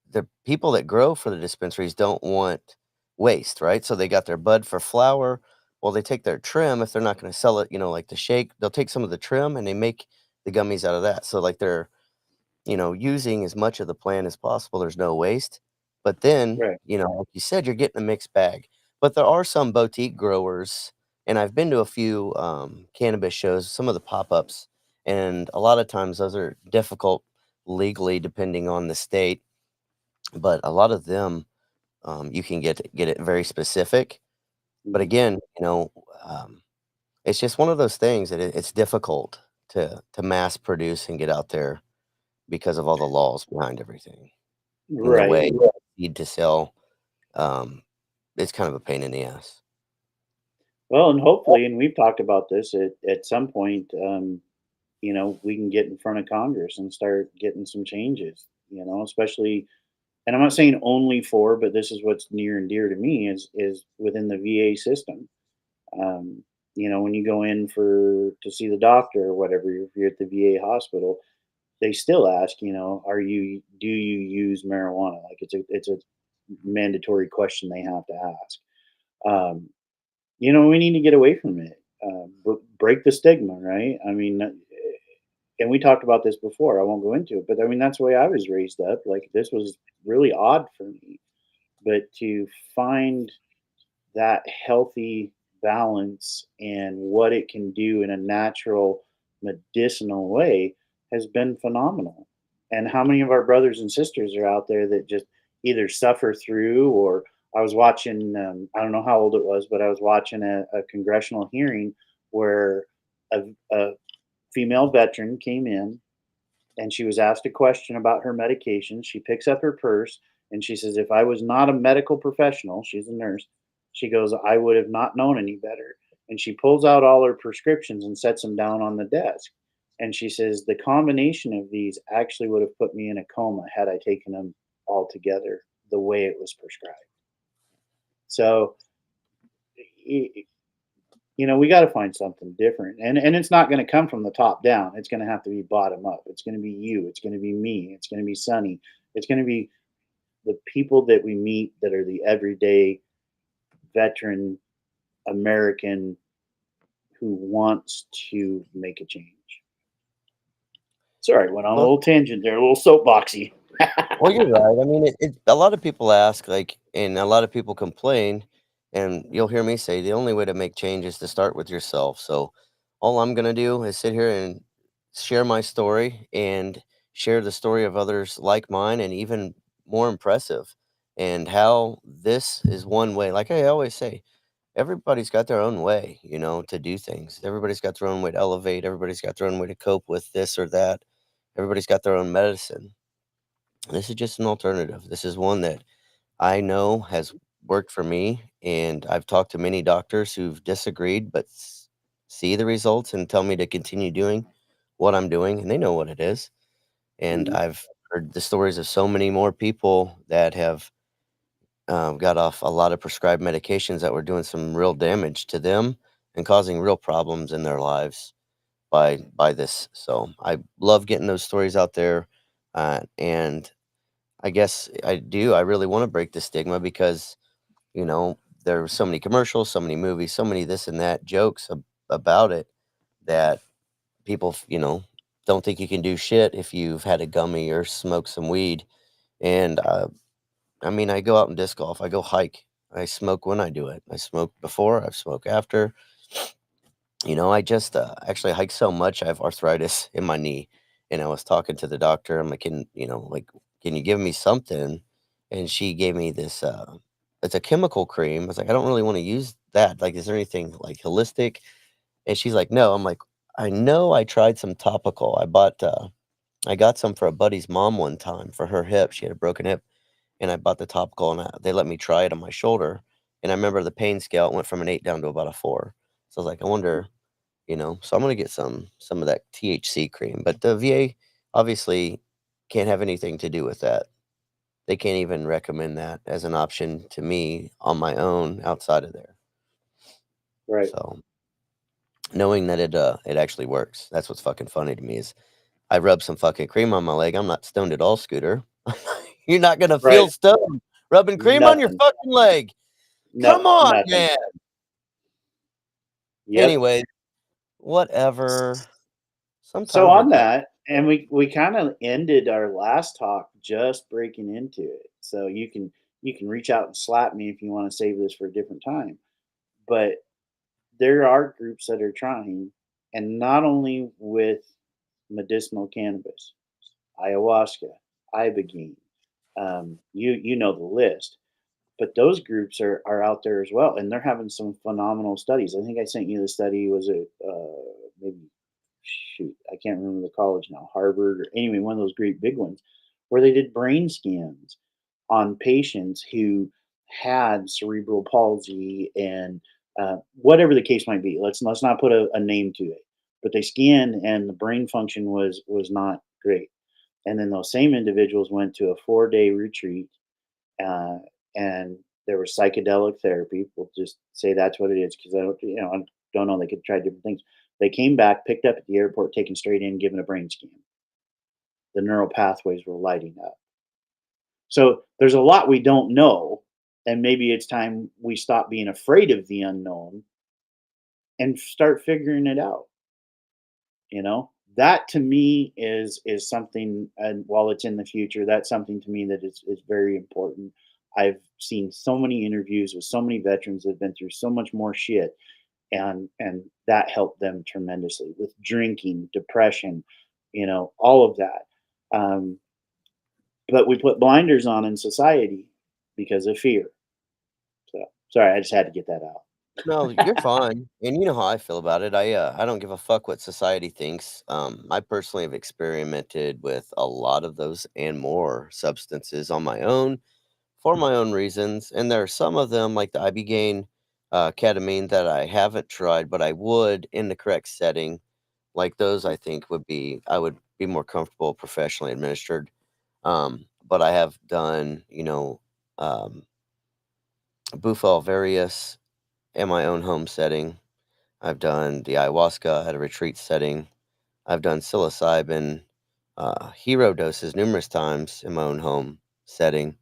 the people that grow for the dispensaries don't want waste, right? So they got their bud for flour. Well, they take their trim if they're not gonna sell it, like the shake, they'll take some of the trim and they make the gummies out of that. So, like, they're using as much of the plant as possible, there's no waste, but then, Right. like you said, you're getting a mixed bag. But there are some boutique growers, and I've been to a few, cannabis shows, some of the pop-ups, and a lot of times those are difficult legally depending on the state, but a lot of them, you can get it very specific. But Mhm. again, um, it's just one of those things that it's difficult to mass produce and get out there because of all the laws behind everything. And the Right. way you need to sell, um, it's kind of a pain in the ass. Well, and hopefully, and we've talked about this at some point, we can get in front of Congress and start getting some changes, especially, and I'm not saying only for, but this is what's near and dear to me is within the VA system. Um, when you go in to see the doctor or whatever, if you're at the VA hospital, they still ask, do you use marijuana? Like it's a mandatory question they have to ask. Um, we need to get away from it. Break the stigma, right? I mean, and we talked about this before. I won't go into it, but I mean that's the way I was raised up. Like this was really odd for me, but to find that healthy balance and what it can do in a natural medicinal way has been phenomenal. And how many of our brothers and sisters are out there that just either suffer through, or I was watching, I don't know how old it was, but I was watching a congressional hearing where a female veteran came in and she was asked a question about her medications. She picks up her purse and she says, "If I was not a medical professional," she's a nurse, she goes, "I would have not known any better." And she pulls out all her prescriptions and sets them down on the desk. And she says, "The combination of these actually would have put me in a coma had I taken them all together the way it was prescribed." So, we got to find something different, and it's not going to come from the top down. It's going to have to be bottom up. It's going to be you. It's going to be me. It's going to be Sunny. It's going to be the people that we meet that are the everyday veteran American who wants to make a change. Sorry, went on a Well little tangent there, a little soapboxy. well, you're right. I mean, a lot of people ask, like, and a lot of people complain, and you'll hear me say the only way to make change is to start with yourself. So, all I'm gonna do is sit here and share my story and share the story of others like mine, and even more impressive, and how this is one way. Like I always say, everybody's got their own way, to do things. Everybody's got their own way to elevate. Everybody's got their own way to cope with this or that. Everybody's got their own medicine. This is just an alternative. This is one that I know has worked for me, and I've talked to many doctors who've disagreed, but see the results and tell me to continue doing what I'm doing, and they know what it is. And Mhm. I've heard the stories of so many more people that have got off a lot of prescribed medications that were doing some real damage to them and causing real problems in their lives by this. So I love getting those stories out there, and I guess I do. I really want to break the stigma because, you know, there were so many commercials, so many movies, so many this and that jokes about it that people, don't think you can do shit if you've had a gummy or smoked some weed. And I mean, I go out and disc golf, I go hike, I smoke when I do it. I smoke before, I've smoked after. I just actually hike so much, I have arthritis in my knee. And I was talking to the doctor. I'm like, can you give me something? And she gave me this, it's a chemical cream. I was like, I don't really want to use that. Like, is there anything like holistic? And she's like, no. I'm like, I know I tried some topical. I got some for a buddy's mom one time for her hip. She had a broken hip. And I bought the topical and they let me try it on my shoulder. And I remember the pain scale it went from an 8 down to about a 4. So I was like, I wonder, so I'm gonna get some of that THC cream, but the VA obviously can't have anything to do with that. They can't even recommend that as an option to me on my own outside of there. Right. So, knowing that it actually works, that's what's fucking funny to me is I rub some fucking cream on my leg. I'm not stoned at all, Scooter. You're not gonna feel Right. stoned rubbing cream on your Nothing. fucking leg. No, Come on, nothing. man. Yep. Anyway, whatever. So Sometimes we're on talking. that, and we kind of ended our last talk just breaking into it. So you can reach out and slap me if you want to save this for a different time. But there are groups that are trying, and not only with medicinal cannabis, ayahuasca, ibogaine, you know the list. But those groups are out there as well, and they're having some phenomenal studies. I think I sent you the study. Was it maybe shoot, I can't remember the college now, Harvard or anyway, one of those great big ones, where they did brain scans on patients who had cerebral palsy and whatever the case might be. Let's not put a name to it, but they scanned and the brain function was not great. And then those same individuals went to a 4-day retreat, uh, and there was psychedelic therapy. We'll just say that's what it is because I don't know. They could try different things. They came back, picked up at the airport, taken straight in, given a brain scan. The neural pathways were lighting up. So there's a lot we don't know, and maybe it's time we stop being afraid of the unknown and start figuring it out. that to me is something, and while it's in the future, that's something to me that is very important. I've seen so many interviews with so many veterans that have been through so much more shit, and that helped them tremendously with drinking, depression, all of that. Um, but we put blinders on in society because of fear. So sorry, I just had to get that No, you're out. fine, and you know how I feel about it. I don't give a fuck what society thinks. I personally have experimented with a lot of those and more substances on my own for my own reasons, and there are some of them, like the ibogaine, ketamine, that I haven't tried, but I would in the correct setting. Like those, I think I would be more comfortable professionally administered. But I have done, Bufal various in my own home setting. I've done the ayahuasca at a retreat setting. I've done psilocybin, hero doses numerous times in my own home setting.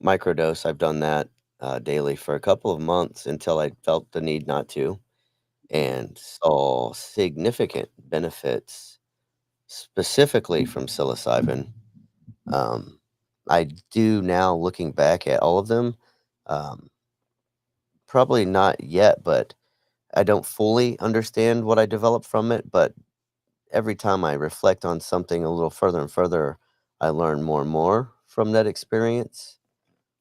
Microdose, I've done that daily for a couple of months until I felt the need not to, and saw significant benefits specifically from psilocybin. Um, I do now, looking back at all of them, um, probably not yet, but I don't fully understand what I developed from it, but every time I reflect on something a little further and further, I learn more and more from that experience.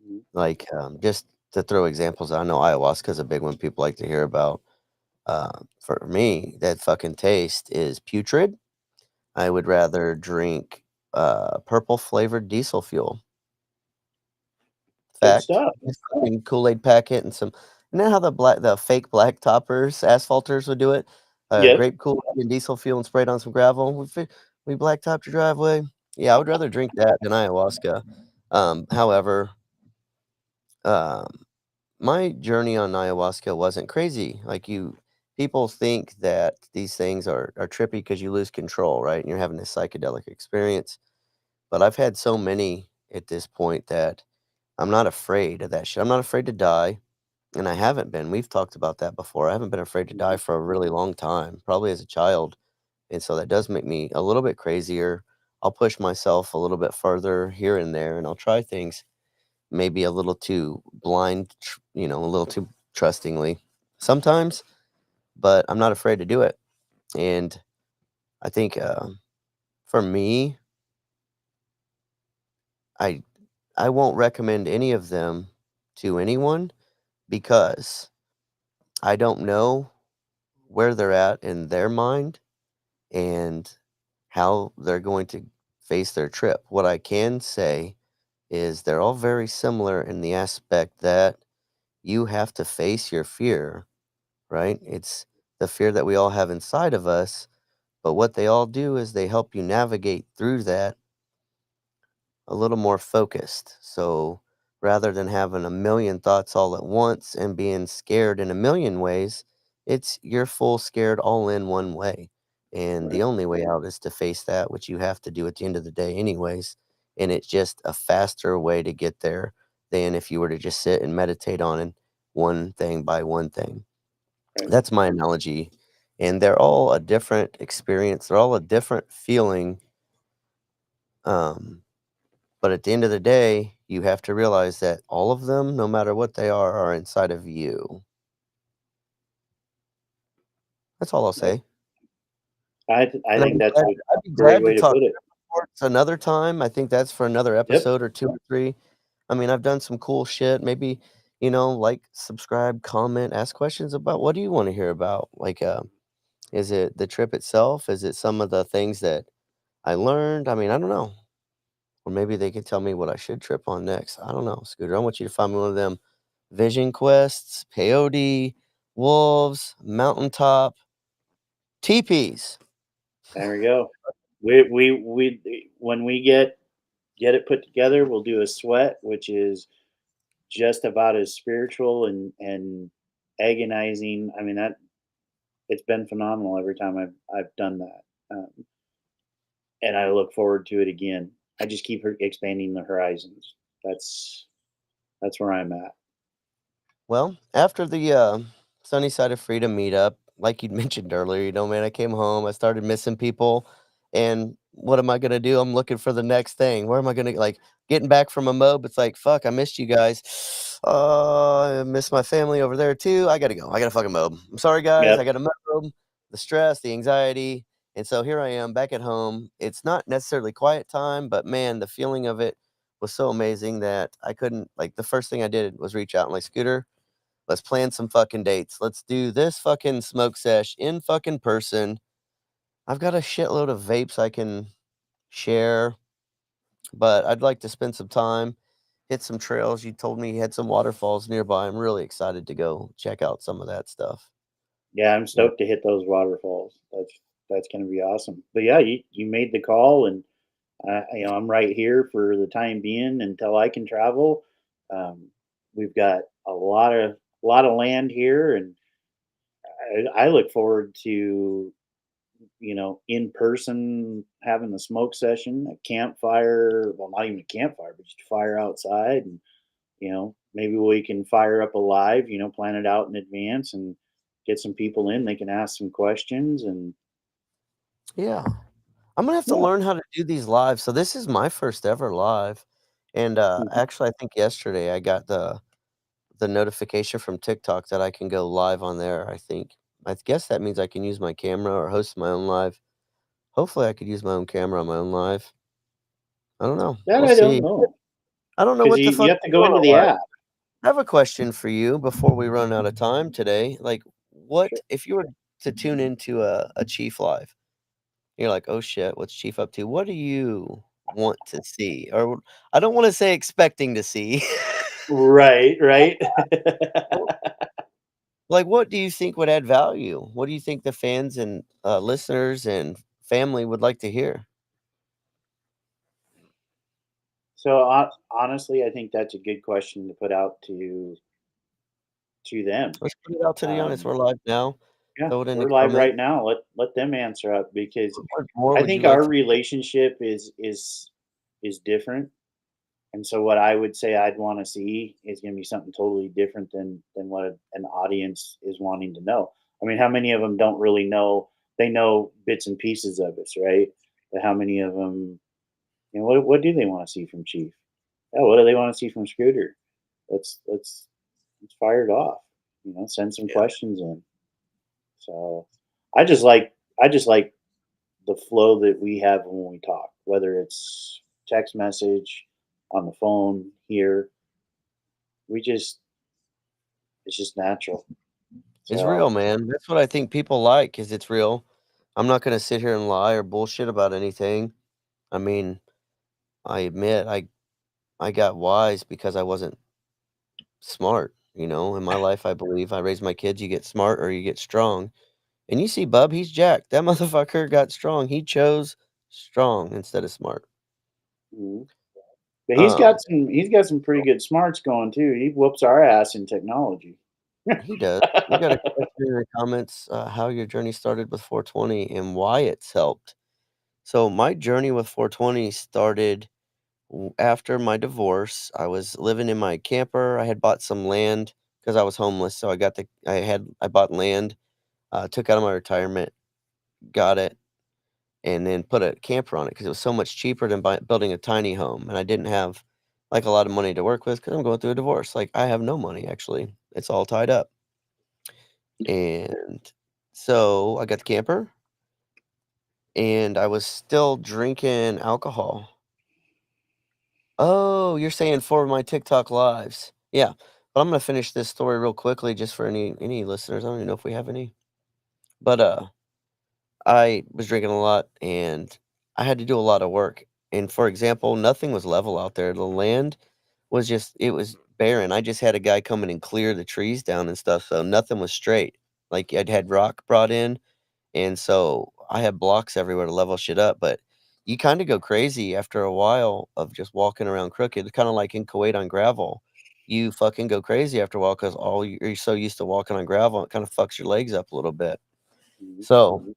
Mhm. Like, just to throw examples, I know ayahuasca is a big one people like to hear about. For me, that fucking taste is putrid. I would rather drink purple flavored diesel fuel. Good Fact. stuff. Just fucking Kool-Aid packet and some, you know how the fake black toppers, asphalters would do it? Yep. Grape Kool-Aid and diesel fuel and sprayed on some gravel. We blacktopped your driveway. Yeah, I would rather drink that than ayahuasca. However, um, my journey on ayahuasca wasn't crazy. Like people think that these things are trippy because you lose control, right? And you're having this psychedelic experience. But I've had so many at this point that I'm not afraid of that shit. I'm not afraid to die, and I haven't been. We've talked about that before. I haven't been afraid to die Mhm. for a really long time, probably as a child, and so that does make me a little bit crazier. I'll push myself a little bit further here and there, and I'll try things maybe a little too a little too trustingly sometimes, but I'm not afraid to do it. And I think for me, I I won't recommend any of them to anyone because I don't know where they're at in their mind and how they're going to face their trip. What I can say is they're all very similar in the aspect that you have to face your fear, right? It's the fear that we all have inside of us, but what they all do is they help you navigate through that a little more focused. So rather than having a million thoughts all at once and being scared in a million ways, it's you're full scared all in one way. And the Right. only way out is to face that, which you have to do at the end of the day, anyways. And it's just a faster way to get there than if you were to just sit and meditate on it one thing by one thing. Right. That's my analogy. And they're all a different experience, they're all a different feeling. Um, but at the end of the day, you have to realize that all of them, no matter what they are inside of you. That's all I'll Right. say. I And think that's a I'd be great glad to way to talk put it. sports another time. I think that's for another Yep. episode or 2 or 3. I mean, I've done some cool shit. Maybe, like, subscribe, comment, ask questions about what do you wanna hear about? Like, is it the trip itself? Is it some of the things that I learned? I mean, I don't know. Or maybe they can tell me what I should trip on next. I don't know, Scooter. I want you to find me one of them Vision Quests, peyote, wolves, mountaintop, teepees. There we go. We when we get it put together, we'll do a sweat, which is just about as spiritual and agonizing. I mean, that it's been phenomenal every time I've done that, and I look forward to it again. I just keep expanding the horizons. That's that's where I'm at. Well, after the Sunny Side of Freedom meetup, like you'd mentioned earlier, man, I came home, I started missing people, and what am I gonna do? I'm looking for the next thing. Where am I gonna like, getting back from a mob, it's like, "Fuck, I missed you guys. I miss my family over there too. I gotta go. I gotta fucking mob. I'm sorry, guys. I Yep. gotta mob." The stress, the anxiety, and so here I am back at home. It's not necessarily quiet time, but man, the feeling of it was so amazing that I couldn't like, the first thing I did was reach out and like, "Scooter, let's plan some fucking dates. Let's do this fucking smoke sesh in fucking person. I've got a shitload of vapes I can share, but I'd like to spend some time, hit some trails. You told me you had some waterfalls nearby. I'm really excited to go check out some of that stuff." Yeah, I'm Yeah. stoked to hit those waterfalls. That's gonna be awesome. But yeah, you made the call, and I'm right here for the time being until I can travel. Um, we've got a lot of land here, and I look forward to in person having the smoke session, a campfire. Well, not even a campfire, but just a fire outside, and maybe we can fire up a live. Plan it out in advance and get some people in. They can ask some questions, and Yeah. I'm gonna have to yeah. learn how to do these live. So this is my first ever live. And Mhm. actually I think yesterday I got the notification from TikTok that I can go live on there, I think. I guess that means I can use my camera or host my own live. Hopefully, I could use my own camera on my own live. I don't know. That We'll I don't see. know, I don't know because what you, the you fuck have to to go do on into a the live. app. I have a question for you before we run out of time today. Like, what Sure. if you were to tune into a Chief live? You're like, "Oh shit, what's Chief up to?" What do you want to see? Or I don't wanna say expecting to see. Right, right. Like, what do you think would add value? What do you think the fans and, listeners and family would like to hear? So honestly, I think that's a good question to put out to them. Let's put it out to the audience. Um, We're live now. yeah, Throw it in the we're live comments. right now. Let them answer up, because What more I would you think like our to relationship is different. And so what I would say I'd want to see is going to be something totally different than what an audience is wanting to know. I mean, how many of them don't really know? They know bits and pieces of us, right? But how many of them, what do they want to see from Chief? Yeah, what do they want to see from Scooter? Let's fire it off. Send some Yeah. questions in. So I just like the flow that we have when we talk, whether it's text message, on the phone here. We just It's just natural. It's real, So, man. That's what I think people like, is it's real. I'm not gonna sit here and lie or bullshit about anything. I mean, I admit I got wise because I wasn't smart, In my life, I believe I raised my kids, you get smart or you get strong. And you see Bub, he's jacked. That motherfucker got strong. He chose strong instead of smart. mhm. But Um, he's got some pretty good smarts going too. He whoops our ass in technology. he does. We got a question in the comments, how your journey started with 420 and why it's helped. So my journey with 420 started after my divorce. I was living in my camper. I had bought some land because I was homeless. So I bought land, took out of my retirement, got it, and then put a camper on it because it was so much cheaper than building a tiny home. And I didn't have like a lot of money to work with because I'm going through a divorce. Like I have no money actually. It's all tied up. And so I got the camper and I was still drinking alcohol. Oh, you're saying for my TikTok lives. Yeah. But I'm gonna finish this story real quickly just for any listeners. I don't even know if we have any. But I was drinking a lot and I had to do a lot of work. And for example, nothing was level out there. The land was just it was barren. I just had a guy come in and clear the trees down and stuff, so nothing was straight. Like I'd had rock brought in, and so I had blocks everywhere to level shit up. But you kind of go crazy after a while of just walking around crooked, kind of like in Kuwait on gravel. You fucking go crazy after a while because you're so used to walking on gravel, it kind of fucks your legs up a little bit. Mhm. So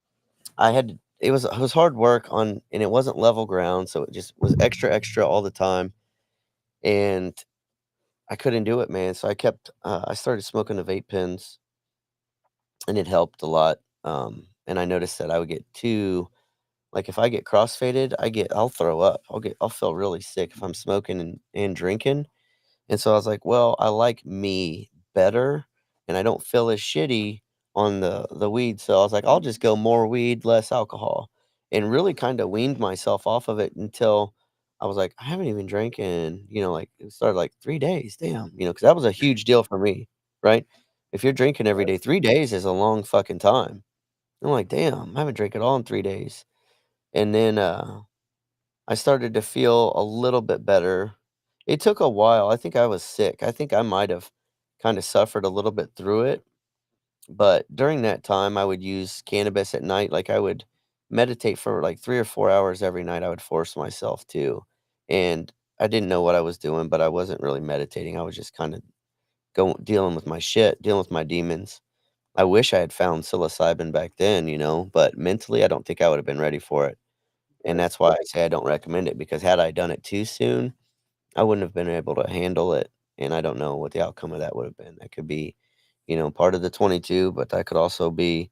it was hard work and it wasn't level ground, so it just was extra all the time, and I couldn't do it, man, so I started smoking the vape pens, and it helped a lot. And I noticed that I would get too like if I get crossfaded, I'll throw up. I'll feel really sick if I'm smoking and drinking. And so I was like, well, I like me better and I don't feel as shitty on the weed. So I was like, I'll just go more weed, less alcohol. And really kind of weaned myself off of it until I was like, I haven't even drank in, like it started like 3 days. Damn, because that was a huge deal for me, right? If you're drinking every day, 3 days is a long fucking time. I'm like, damn, I haven't drank at all in 3 days. And then I started to feel a little bit better. It took a while. I think I was sick. I think I might have kind of suffered a little bit through it. But during that time, I would use cannabis at night. Like I would meditate for like 3 or 4 hours every night. I would force myself to. And I didn't know what I was doing, but I wasn't really meditating. I was just kind of going dealing with my shit, dealing with my demons. I wish I had found psilocybin back then, but mentally I don't think I would have been ready for it. And Right. that's why I say I don't recommend it because had I done it too soon, I wouldn't have been able to handle it, and I don't know what the outcome of that would have been. That could be, part of the 22, but that could also be,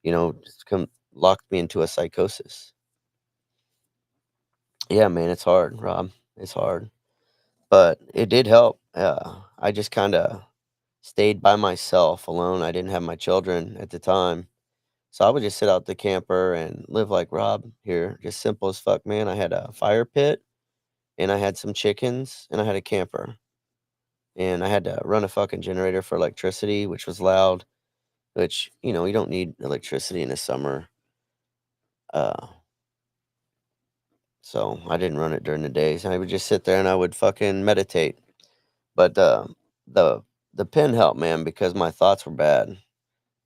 just locked me into a psychosis. Yeah, man, it's hard, Rob. It's hard, but it did help. I just kind of stayed by myself alone. I didn't have my children at the time. So I would just sit out the camper and live like Rob here, just simple as fuck, man. I had a fire pit and I had some chickens and I had a camper. And I had to run a fucking generator for electricity, which was loud, which, you don't need electricity in the summer. Uh, so I didn't run it during the days. I would just sit there and I would fucking meditate. But the the pen helped, man, because my thoughts were bad.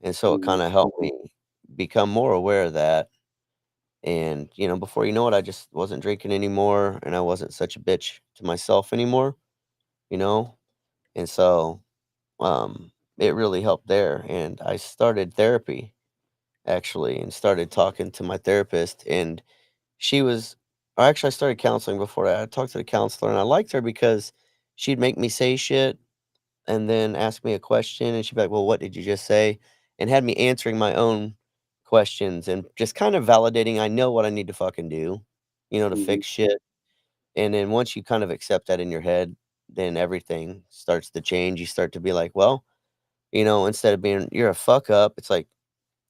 And so it Mhm. kind of helped me become more aware of that. And, before you know it, I just wasn't drinking anymore and I wasn't such a bitch to myself anymore, you know? And so it really helped there. And I started therapy actually and started talking to my therapist. And she was, or actually, I started counseling before that. I talked to the counselor and I liked her because she'd make me say shit and then ask me a question. And she'd be like, well, what did you just say? And had me answering my own questions and just kind of validating I know what I need to fucking do, to Mhm. fix shit. And then once you kind of accept that in your head, then everything starts to change. You start to be like, well, instead of being, "You're a fuck up," it's like,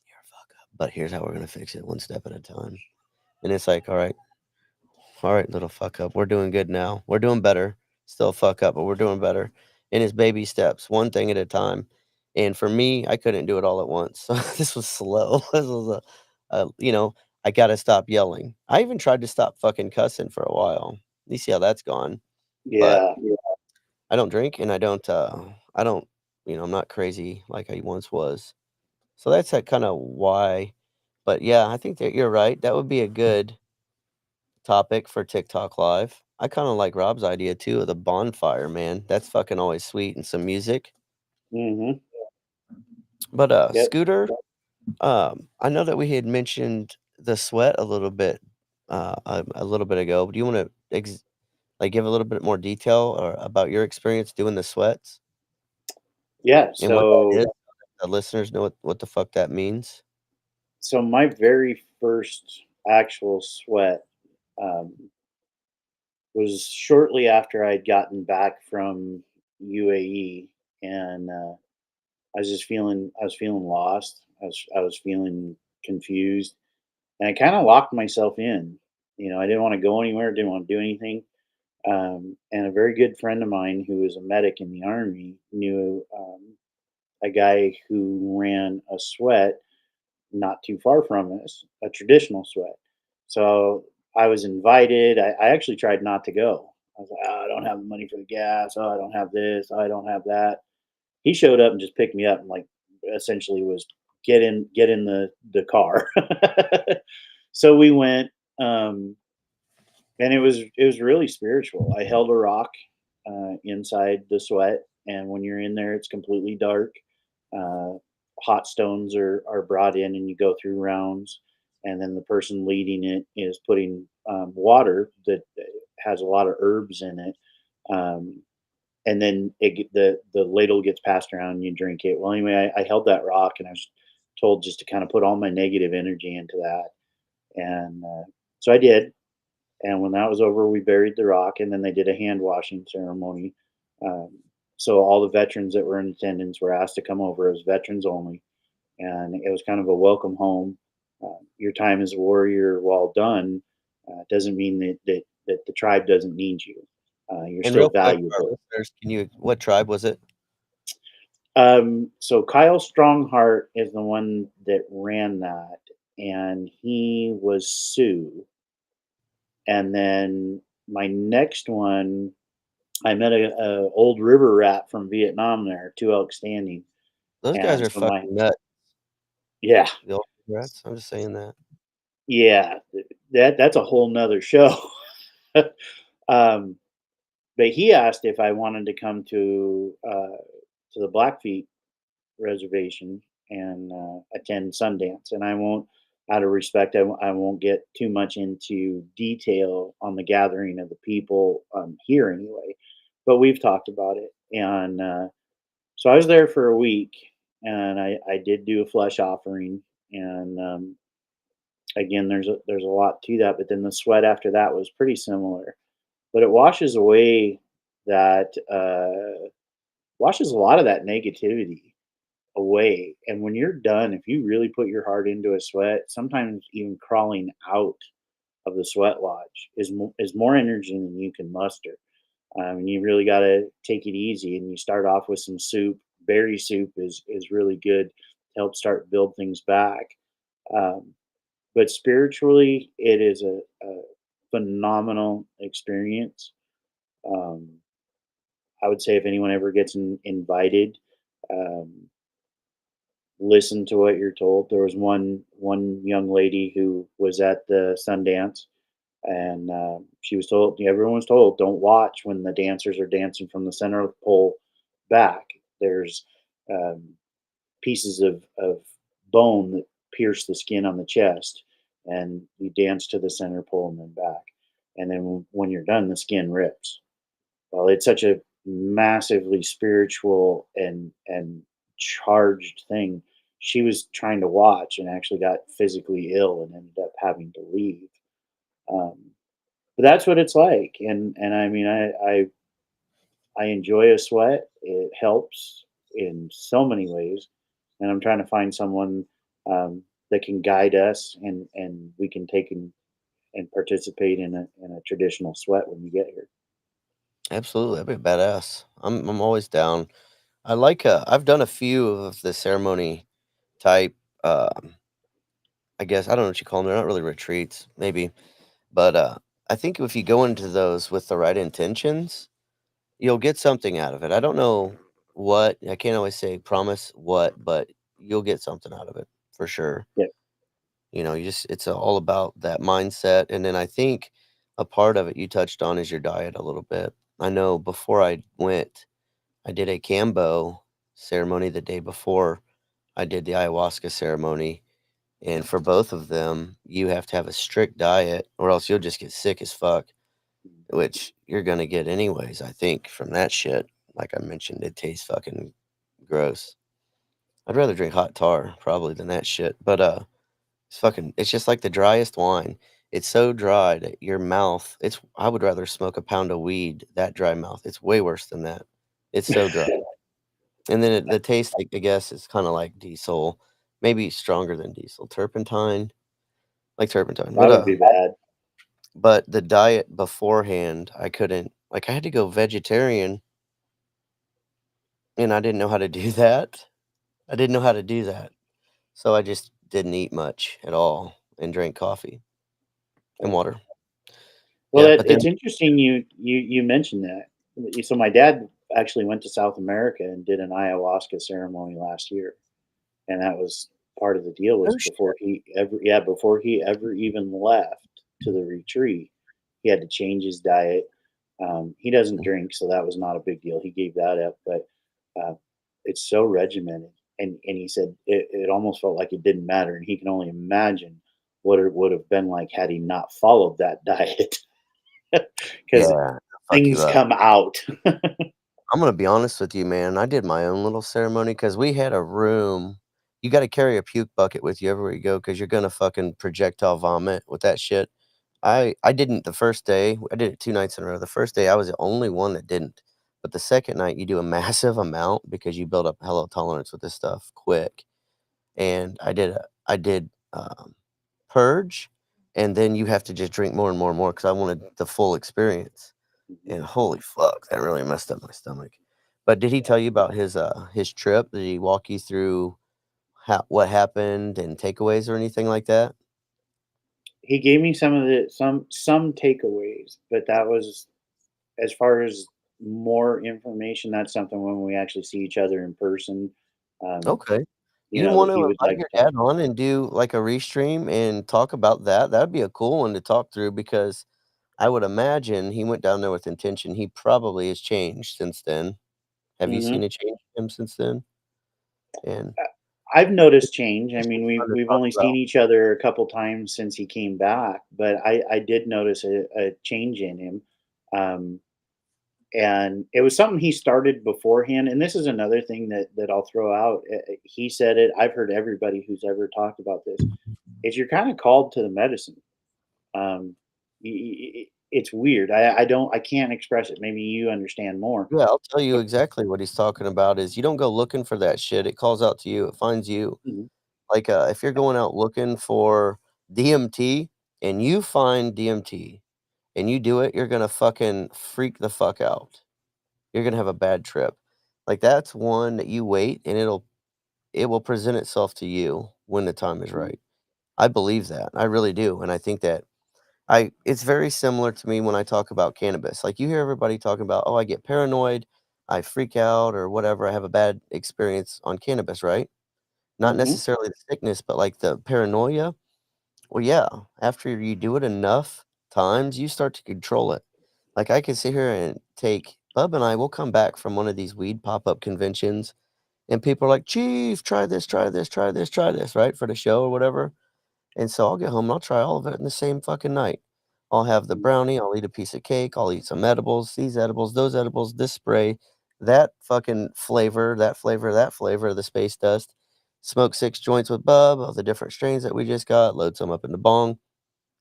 "You're a fuck up, but here's how we're gonna fix it one step at a time." And it's like, all right, little fuck up, we're doing good now. We're doing better. Still a fuck up, but we're doing better." And it's baby steps, one thing at a time. And for me, I couldn't do it all at once. So this was slow. This was I gotta stop yelling. I even tried to stop fucking cussing for a while. You see how that's gone. But Yeah. I don't drink and I don't, I'm not crazy like I once was. So that's that kinda why. But yeah, I think that you're right. That would be a good topic for TikTok Live. I kinda like Rob's idea too of the bonfire, man. That's fucking always sweet and some music. Mhm. But, Yep. Scooter, I know that we had mentioned the sweat a little bit, a little bit ago. Do you wanna like, give a little bit more detail or about your experience doing the sweats Yeah. and what that So is? The listeners know what the fuck that means? so my very first actual sweat um, was shortly after I'd gotten back from UAE, and I was feeling lost. I was feeling confused, and I kind of locked myself in. I didn't want to go anywhere, didn't want to do anything. And a very good friend of mine who was a medic in the army knew a guy who ran a sweat not too far from us, a traditional sweat. So I was invited. I actually tried not to go. I was like, oh, I don't have the money for the gas. Oh, I don't have this. I don't have that. He showed up and just picked me up and like essentially was get in the car. So we went, and it was really spiritual. I held a rock inside the sweat, and when you're in there, it's completely dark. Uh, Hot stones are brought in, and you go through rounds, and then the person leading it is putting water that has a lot of herbs in it. Um, and then the ladle gets passed around and you drink it. Well, anyway, I held that rock and I was told just to kind of put all my negative energy into that. And so I did. And when that was over, we buried the rock, and then they did a hand washing ceremony. Um, so all the veterans that were in attendance were asked to come over as veterans only, and it was kind of a welcome home. Your time as a warrior, while done, doesn't mean that the tribe doesn't need you. You're And still real quick for our valuable. listeners, can you what tribe was it? So Kyle Strongheart is the one that ran that, and he was Sioux. And then my next one, I met a old river rat from Vietnam there, 2 elk standing, Those guys and are so my fucking nuts. yeah, The old rats, I'm just saying that. yeah, that's a whole 'nother show. Um, but he asked if I wanted to come to the Blackfeet reservation and attend Sundance, and I won't, out of respect, I won't get too much into detail on the gathering of the people here anyway. But we've talked about it, and so I was there for a week, and I did do a flesh offering, and again, there's a lot to that. But then the sweat after that was pretty similar, but it washes away that washes a lot of that negativity away. And when you're done, if you really put your heart into a sweat, sometimes even crawling out of the sweat lodge is more energy than you can muster. And you really got to take it easy. And you start off with some soup. Berry soup is really good to help start build things back. Um, but spiritually, it is a phenomenal experience. Um, I would say if anyone ever gets invited, um, listen to what you're told. There was one young lady who was at the Sundance, and she was told, everyone was told, don't watch when the dancers are dancing from the center of the pole back. There's um, pieces of bone that pierce the skin on the chest, and you dance to the center pole and then back. And then when you're done, the skin rips. Well, it's such a massively spiritual and charged thing. She was trying to watch and actually got physically ill and ended up having to leave. Um, but that's what it's like, and I mean, I enjoy a sweat. It helps in so many ways, and I'm trying to find someone that can guide us, and we can take and participate in a traditional sweat when we get here. Absolutely, that'd be badass. I'm always down. I've done a few of the ceremony type, um, I guess I don't know what you call them. 'Em, they're not really retreats, maybe, but, I think if you go into those with the right intentions, you'll get something out of it. I don't know what, I can't always say promise what, but you'll get something out of it for sure. Yeah. You know, it's all about that mindset, and then I think a part of it you touched on is your diet a little bit. I know before I went, I did a Cambo ceremony the day before I did the ayahuasca ceremony, and for both of them, you have to have a strict diet or else you'll just get sick as fuck, which you're gonna get anyways, I think, from that shit. Like I mentioned, it tastes fucking gross. I'd rather drink hot tar probably than that shit, but, it's just like the driest wine. It's so dry that your mouth it's I would rather smoke a pound of weed that dry mouth. It's way worse than that. It's so dry. And then the taste, I guess, is kinda like diesel, maybe stronger than diesel, turpentine, like turpentine, That would be bad. but the diet beforehand, I couldn't like, I had to go vegetarian, and I didn't know how to do that. I didn't know how to do that, so I just didn't eat much at all and drank coffee and Yeah. water. Well, Yeah, but then it's interesting you mentioned that. So my dad actually went to South America and did an ayahuasca ceremony last year, and that was part of the deal was oh, shit. before he ever even left to the retreat, he had to change his diet. He doesn't drink, so that was not a big deal. He gave that up, but uh, it's so regimented, and he said it almost felt like it didn't matter, and he can only imagine what it would have been like had he not followed that diet. Because Yeah, fuck you things up. come out. I'm gonna be honest with you, man, I did my own little ceremony because we had a room. You gotta carry a puke bucket with you everywhere you go because 'cause you're gonna fucking projectile vomit with that shit. I didn't the first day, I did it 2 nights in a row. The first day, I was the only one that didn't, but the second night, you do a massive amount because you build up hella tolerance with this stuff quick, and I did purge, and then you have to just drink more and more and more because I wanted the full experience, Mhm. and holy fuck, that really messed up my stomach. But did he tell you about his trip? Did he walk you through what happened and takeaways or anything like that? He gave me some of the some takeaways, but that was as far as more information, that's something when we actually see each other in person, um, Okay. you You know, that wanna he would invite like your to talk. dad on and do, like, a restream and talk about that? That'd be a cool one to talk through because I would imagine he went down there with intention. He probably has changed since then. Have you seen Mhm. a change in him since then? And I've it's noticed change. I it's mean, just we've fun to we've talk only seen about. each other a couple times since he came back, but I did notice a change in him, um, and it was something he started beforehand. And this is another thing that I'll throw out. He said it. I've heard everybody who's ever talked about this. Is you're kind of called to the medicine. Um, it's weird. I can't express it. Maybe you understand more. Yeah, I'll tell you But exactly what he's talking about is you don't go looking for that shit, it calls out to you, it finds you. mhm, Like, if you're going out looking for DMT and you find DMT and you do it, you're gonna fucking freak the fuck out. You're gonna have a bad trip. Like, that's one that you wait and it will present itself to you when the time is mhm, right. I believe that, I really do, and I think that I it's very similar to me when I talk about cannabis. Like, you hear everybody talking about, "Oh, I get paranoid, I freak out, or whatever, I have a bad experience on cannabis," right? Not mhm, necessarily the sickness, but, like, the paranoia. Well, yeah, after you do it enough times, you start to control it. Like, I can sit here and take Bub and I will come back from one of these weed pop-up conventions, and people are like, "Chief, try this, try this, try this, try this," right, for the show or whatever, and so I'll get home and I'll try all of it in the same fucking night. I'll have the mhm, brownie, I'll eat a piece of cake, I'll eat some edibles, these edibles, those edibles, this spray, that fucking flavor, that flavor, that flavor of the space dust, smoke 6 joints with Bub of the different strains that we just got, load some up in the bong,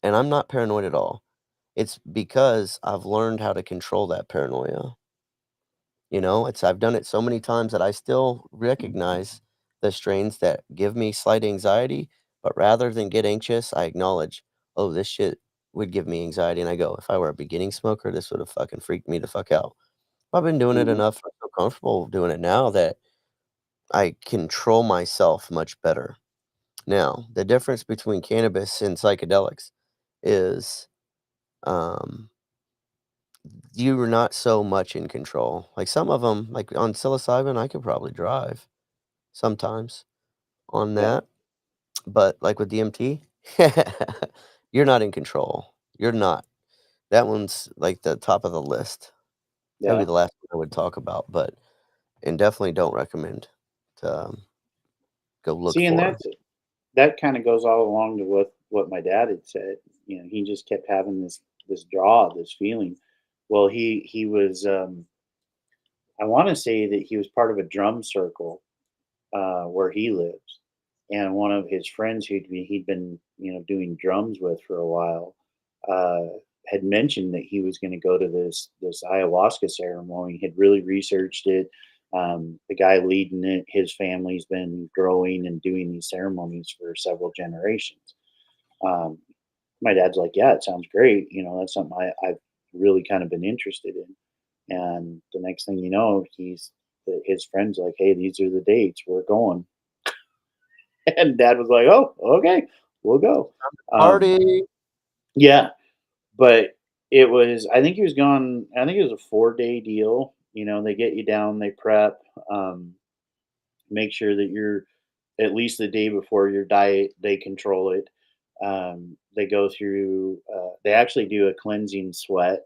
and I'm not paranoid at all. It's because I've learned how to control that paranoia. You know, it's I've done it so many times that I still recognize the strains that give me slight anxiety, but rather than get anxious, I acknowledge, "Oh, this shit would give me anxiety," and I go, "If I were a beginning smoker, this would have fucking freaked me the fuck out." I've been doing it mhm, enough, I feel comfortable doing it now that I control myself much better. Now, the difference between cannabis and psychedelics is, um, you're not so much in control. Like, some of them, like, on psilocybin, I could probably drive sometimes on yeah, that, but, like, with DMT, you're not in control. You're not. That one's, like, the top of the list. That'd be yeah. the last one I would talk about, but and definitely don't recommend to, go look See, and for. that kind of goes all along to what my dad had said. You know, he just kept having this draw, this feeling. Well, he was. I want to say that he was part of a drum circle where he lives, and one of his friends he'd been doing drums with for a while uh, had mentioned that he was going to go to this ayahuasca ceremony. Had really researched it. The guy leading it, his family's been growing and doing these ceremonies for several generations. Um, my dad's like, "Yeah, it sounds great. You know, that's something I've really kind of been interested in." And the next thing you know, his friends like, "Hey, these are the dates. We're going." And dad was like, "Oh, okay, we'll go." Um, Party! yeah, but it was. I think he was gone. I think it was a 4-day deal. You know, they get you down, they prep, make sure that you're at least the day before your diet. They control it. They go through. They actually do a cleansing sweat,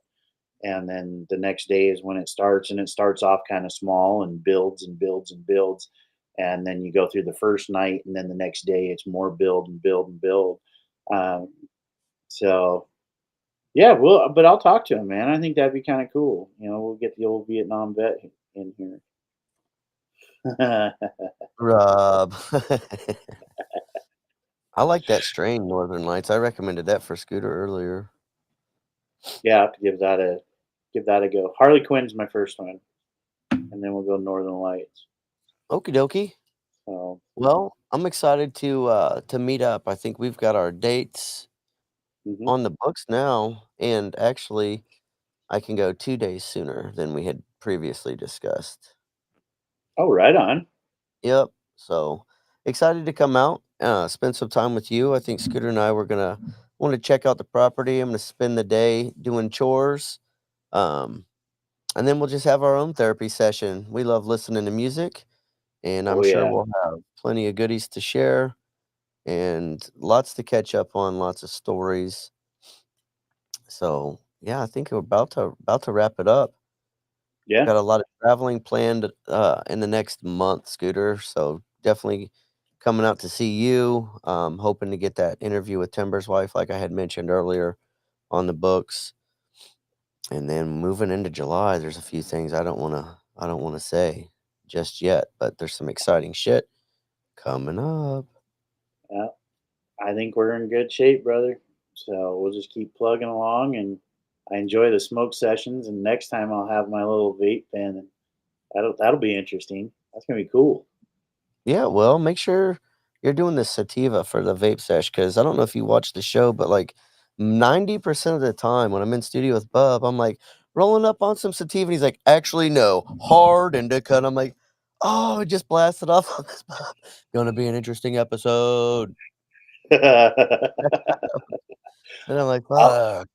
and then the next day is when it starts, and it starts off kind of small and builds and builds and builds, and then you go through the first night, and then the next day it's more build and build and build. um, so yeah, well, but I'll talk to him, man. I think that'd be kind of cool. You know, we'll get the old Vietnam vet in here. Rob. I like that strain, Northern Lights. I recommended that for Scooter earlier. Yeah, I have to give that a go. Harley Quinn's my first one, and then we'll go Northern Lights. Okie dokie. So, Well, I'm excited to meet up. I think we've got our dates mhm. on the books now, and actually, I can go 2 days sooner than we had previously discussed. Oh, right on. Yep. So excited to come out, spend some time with you. I think Scooter and I were gonna want to check out the property. I'm gonna spend the day doing chores. Um, and then we'll just have our own therapy session. We love listening to music, and I'm Oh, sure yeah. we'll have plenty of goodies to share and lots to catch up on, lots of stories. So yeah, I think we're about to wrap it up. Yeah. Got a lot of traveling planned, in the next month, Scooter, so definitely coming out to see you, hoping to get that interview with Timber's wife, like I had mentioned earlier, on the books, and then moving into July, there's a few things I don't wanna say just yet, but there's some exciting shit coming up. Yeah. I think we're in good shape, brother. So we'll just keep plugging along, and I enjoy the smoke sessions. And next time I'll have my little vape pen, and that'll be interesting. That's gonna be cool. Yeah, well, make sure you're doing the sativa for the vape sesh, because I don't know if you watch the show, but, like, 90% of the time when I'm in studio with Bub, I'm like, "Rolling up on some sativa," and he's like, "Actually, no, hard indica," and I'm like, "Oh, I just blasted off on this, Bub. Gonna be an interesting episode." And I'm like, I'll "Fuck."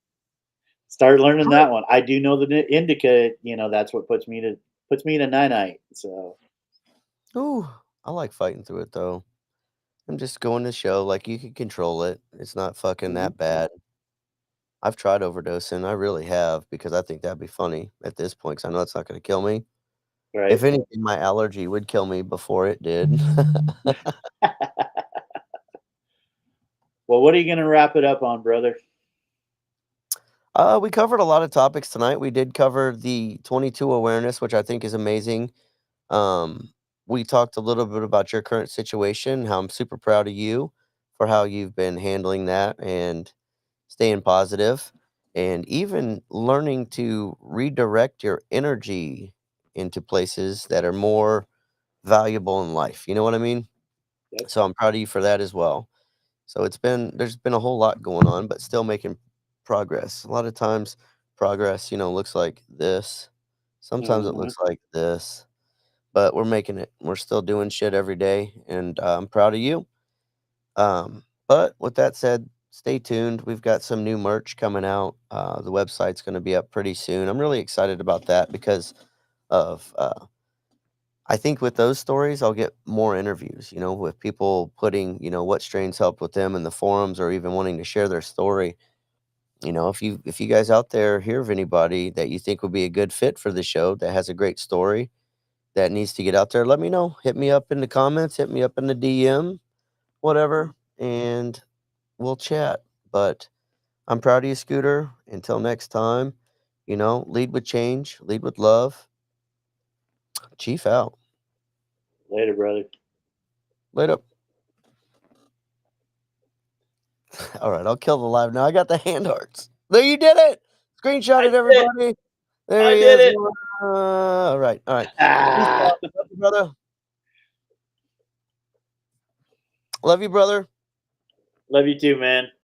start learning Right. that one. I do know the indica. That's what puts me to night night. So, Ooh, I like fighting through it, though. I'm just going to show, like, you can control it. It's not fucking mhm, that bad. I've tried overdosing, I really have, because I think that'd be funny at this point, 'cause I know it's not gonna kill me. If right. anything, my allergy would kill me before it did. Well, what are you gonna wrap it up on, brother? We covered a lot of topics tonight. We did cover the 22 awareness, which I think is amazing. Um, we talked a little bit about your current situation, how I'm super proud of you for how you've been handling that and staying positive, and even learning to redirect your energy into places that are more valuable in life. You know what I mean? Yep. So I'm proud of you for that as well. So there's been a whole lot going on, but still making progress. A lot of times progress, looks like this. Sometimes it Uh-huh. looks like this, but we're making it. We're still doing shit every day, and I'm proud of you. But with that said, stay tuned. We've got some new merch coming out. The website's going to be up pretty soon. I'm really excited about that because of I think with those stories, I'll get more interviews, with people putting, what strains helped with them in the forums or even wanting to share their story. If you guys out there hear of anybody that you think would be a good fit for the show that has a great story that needs to get out there, let me know. Hit me up in the comments, hit me up in the DM, whatever, and we'll chat. But I'm proud of you, Scooter. Until next time, lead with change, lead with love. Chief out. Later, brother. Later. All right, I'll kill the live now. I got the hand hearts. There, you did it. Screenshot I it, did it. everybody. There I he did is. it. All right, all right. Peace Ah, out. Love you, brother. Love you, brother. love you too, man.